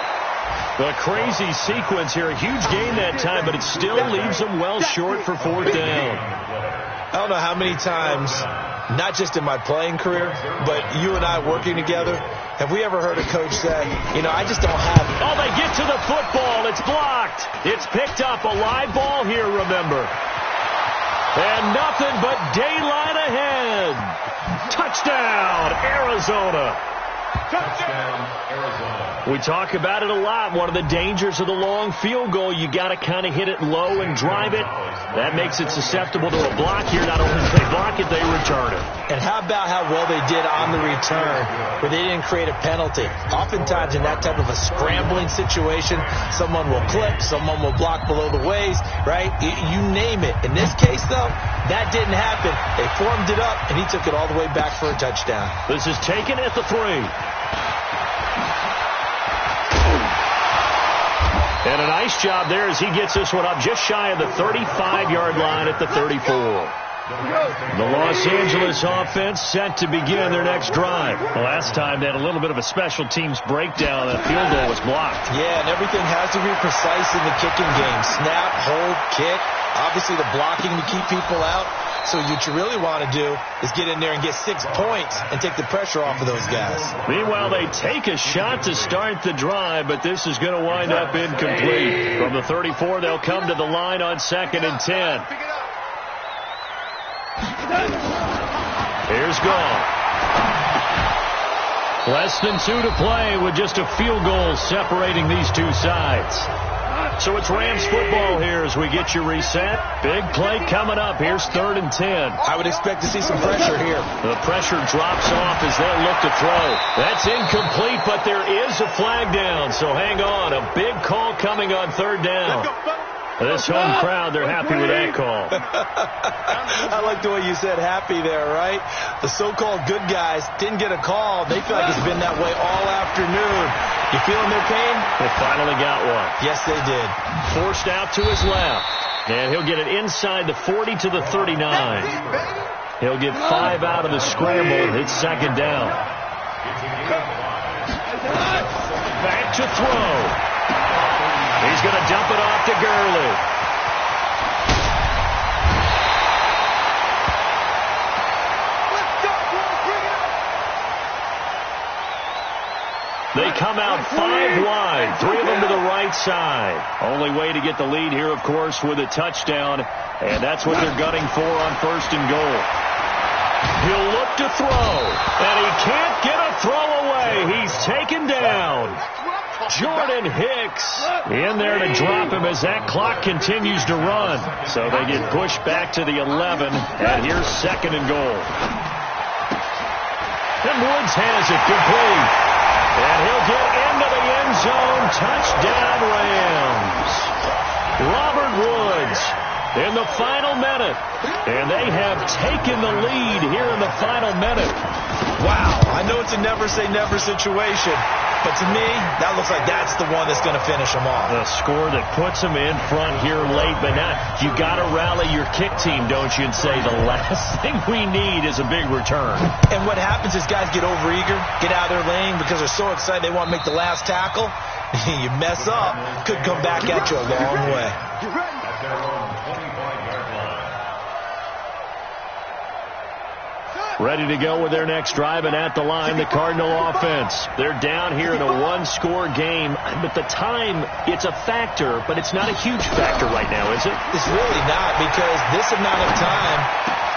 A crazy sequence here. A huge gain that time, but it still leaves them well short for 4th down. I don't know how many times, not just in my playing career, but you and I working together, have we ever heard a coach say, I just don't have it. Oh, they get to the football. It's blocked. It's picked up. A live ball here, remember. And nothing but daylight ahead. Touchdown, Arizona. Touchdown, Arizona. We talk about it a lot. One of the dangers of the long field goal, you got to kind of hit it low and drive it. That makes it susceptible to a block here. Not only do they block it, they return it. And how about how well they did on the return where they didn't create a penalty? Oftentimes in that type of a scrambling situation, someone will clip, someone will block below the waist, right? You name it. In this case, though, that didn't happen. They formed it up, and he took it all the way back for a touchdown. This is taken at the 3. And a nice job there as he gets this one up just shy of the 35-yard line at the 34. The Los Angeles offense set to begin their next drive. The last time they had a little bit of a special teams breakdown. That field goal was blocked. Yeah, and everything has to be precise in the kicking game. Snap, hold, kick. Obviously the blocking to keep people out. So what you really want to do is get in there and get 6 points and take the pressure off of those guys. Meanwhile, they take a shot to start the drive, but this is going to wind up incomplete. From the 34, they'll come to the line on 2nd and 10. Here's Gall. Less than 2 to play with just a field goal separating these two sides. So it's Rams football here as we get you reset. Big play coming up. Here's 3rd and 10. I would expect to see some pressure here. The pressure drops off as they'll look to throw. That's incomplete, but there is a flag down. So hang on. A big call coming on 3rd down. This home crowd, they're happy with that call. I like the way you said happy there, right? The so-called good guys didn't get a call. They feel like it's been that way all afternoon. You feeling their pain? They finally got one. Yes, they did. Forced out to his left. And he'll get it inside the 40 to the 39. He'll get 5 out of the scramble. It's 2nd down. Back to throw. He's going to dump it off to Gurley. They come out 5 wide, 3 of them to the right side. Only way to get the lead here, of course, with a touchdown, and that's what they're gunning for on 1st and goal. He'll look to throw, and he can't get a throw away. He's taken down. Jordan Hicks in there to drop him as that clock continues to run. So they get pushed back to the 11, and here's 2nd and goal. And Woods has it complete. And he'll get into the end zone. Touchdown, Rams. Robert Woods in the final minute. And they have taken the lead here in the final minute. Wow, I know it's a never-say-never situation, but to me, that looks like that's the one that's going to finish them off. The score that puts them in front here late, but now you got to rally your kick team, don't you, and say the last thing we need is a big return. And what happens is guys get overeager, get out of their lane because they're so excited they want to make the last tackle. You mess up, could come back at you a long way. Ready to go with their next drive, and at the line, the Cardinal offense. They're down here in a 1-score game, but the time, it's a factor, but it's not a huge factor right now, is it? It's really not, because this amount of time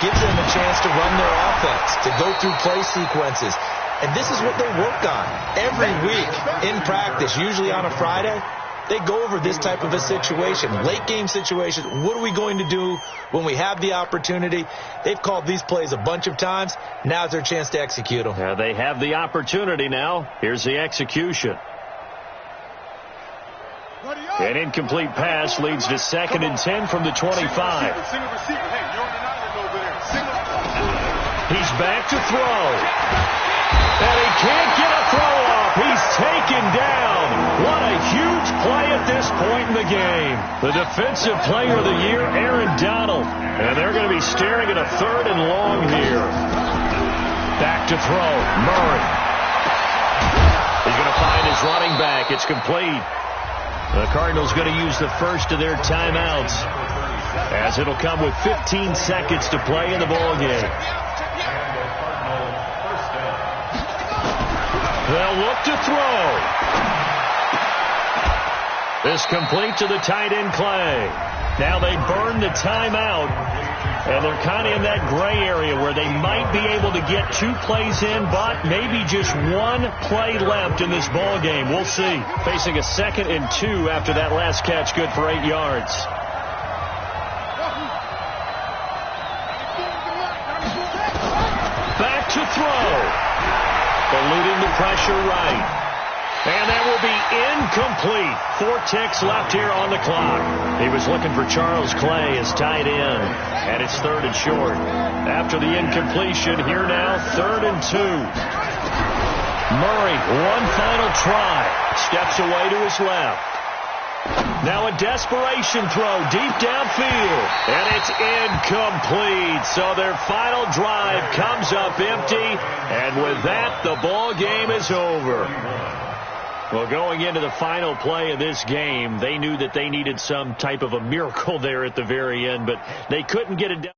gives them a chance to run their offense, to go through play sequences. And this is what they work on every week in practice, usually on a Friday. They go over this type of a situation, late game situation. What are we going to do when we have the opportunity? They've called these plays a bunch of times. Now's their chance to execute them. Yeah, they have the opportunity now. Here's the execution. An incomplete pass leads to 2nd and 10 from the 25. He's back to throw. And he can't get a throw off. He's taken down. What a huge play at this point in the game. The defensive player of the year, Aaron Donald. And they're going to be staring at a 3rd and long here. Back to throw. Murray. He's going to find his running back. It's complete. The Cardinals going to use the first of their timeouts, as it'll come with 15 seconds to play in the ballgame. They'll look to throw. This complete to the tight end, Clay. Now they burn the timeout, and they're kind of in that gray area where they might be able to get 2 plays in, but maybe just 1 play left in this ball game. We'll see. Facing a 2nd and 2 after that last catch, good for 8 yards. Back to throw. Eluding the pressure right. And that will be incomplete. 4 ticks left here on the clock. He was looking for Charles Clay as tight end. And it's 3rd and short. After the incompletion, here now, 3rd and 2. Murray, one final try. Steps away to his left. Now a desperation throw deep downfield. And it's incomplete. So their final drive comes up empty. And with that, the ball game is over. Well, going into the final play of this game, they knew that they needed some type of a miracle there at the very end, but they couldn't get it done.